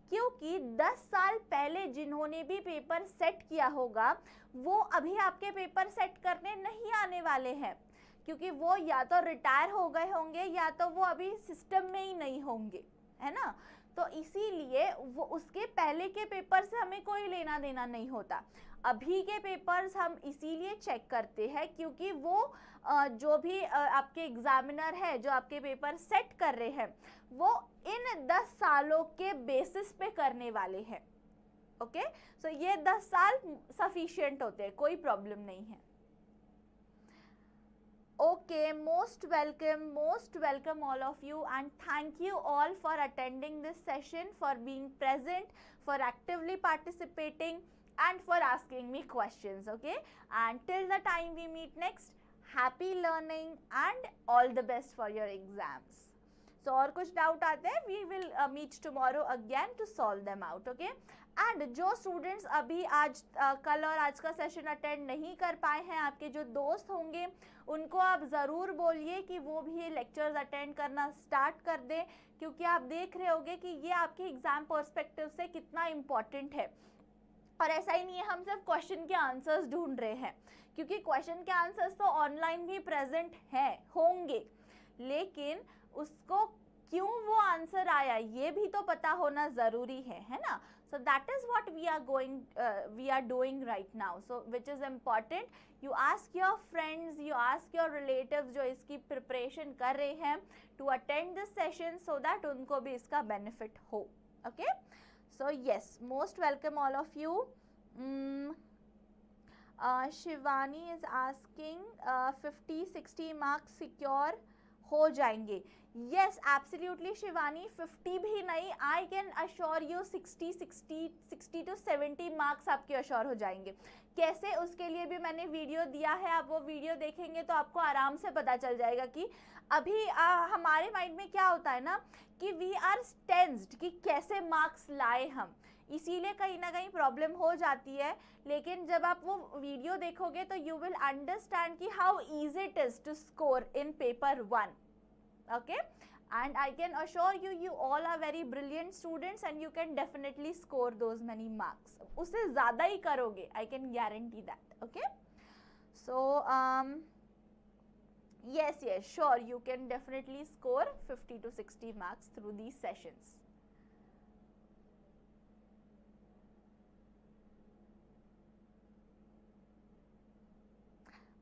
क्योंकि 10 साल पहले जिन्होंने भी पेपर सेट किया होगा, वो अभी आपके पेपर सेट करने नहीं आने वाले हैं, क्योंकि वो या तो रिटायर हो गए होंगे या तो वो अभी सिस्टम में ही नहीं होंगे, है ना. तो इसीलिए वो उसके पहले के पेपर से हमें कोई लेना देना नहीं होता. अभी के पेपर्स हम इसीलिए चेक करते हैं क्योंकि वो जो भी आपके एग्जामिनर है जो आपके पेपर सेट कर रहे हैं, वो इन 10 सालों के बेसिस पे करने वाले हैं. ओके, सो ये 10 साल सफिशिएंट होते हैं, कोई प्रॉब्लम नहीं है. Okay, most welcome all of you, and thank you all for attending this session, for being present, for actively participating and for asking me questions. Okay, and till the time we meet next, happy learning and all the best for your exams. So और कुछ doubt आते हैं, we will meet tomorrow again to solve them out. Okay, and जो students अभी आज कल और आज का सेशन अटेंड नहीं कर पाए हैं, आपके जो दोस्त होंगे उनको आप ज़रूर बोलिए कि वो भी ये लेक्चर्स अटेंड करना स्टार्ट कर दें, क्योंकि आप देख रहे होंगे कि ये आपके एग्ज़ाम पर्सपेक्टिव से कितना इम्पॉर्टेंट है. और ऐसा ही नहीं है हम सिर्फ क्वेश्चन के आंसर्स ढूंढ रहे हैं, क्योंकि क्वेश्चन के आंसर्स तो ऑनलाइन भी प्रेजेंट हैं होंगे, लेकिन उसको क्यों वो आंसर आंसर आया ये भी तो पता होना ज़रूरी है ना. So that is what we are doing right now. So which is important. You ask your friends, you ask your relatives जो इसकी preparation कर रहे हैं to attend this session so that उनको भी इसका benefit हो. Okay. So yes, most welcome all of you. Shivani is asking 50-60 marks secure हो जाएंगे. Yes, absolutely शिवानी, 50 भी नहीं, I can assure you 60 to 70 marks आपके अश्योर हो जाएंगे. कैसे, उसके लिए भी मैंने वीडियो दिया है, आप वो वीडियो देखेंगे तो आपको आराम से पता चल जाएगा कि अभी हमारे माइंड में क्या होता है ना कि वी आर टेंस्ड कि कैसे मार्क्स लाए हम, इसीलिए कहीं ना कहीं प्रॉब्लम हो जाती है. लेकिन जब आप वो वीडियो देखोगे तो यू विल अंडरस्टैंड कि how easy it is to score in paper 1. Okay, and I can assure you, you all are very brilliant students and you can definitely score those many marks. उससे ज़्यादा ही करोगे, I can guarantee that. Okay, so yes, sure, you can definitely score 50 to 60 marks through these sessions.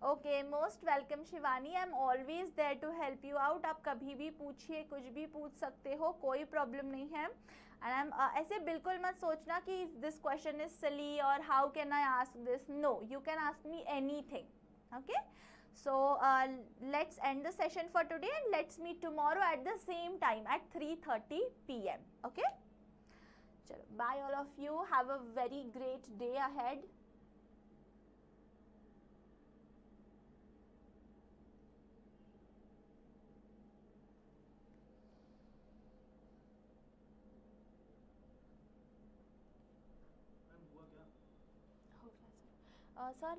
Okay, most welcome Shivani, I am always there to help you out. आप कभी भी पूछिए, कुछ भी पूछ सकते हो, कोई प्रॉब्लम नहीं है. एंड आई एम ऐसे बिल्कुल मत सोचना कि दिस क्वेश्चन इज सिली और how can I ask this. No, you can ask me anything. Okay, so let's end the session for today and let's meet tomorrow at the same time at 3:30 p.m. okay, chalo, bye all of you, have a very great day ahead. Sir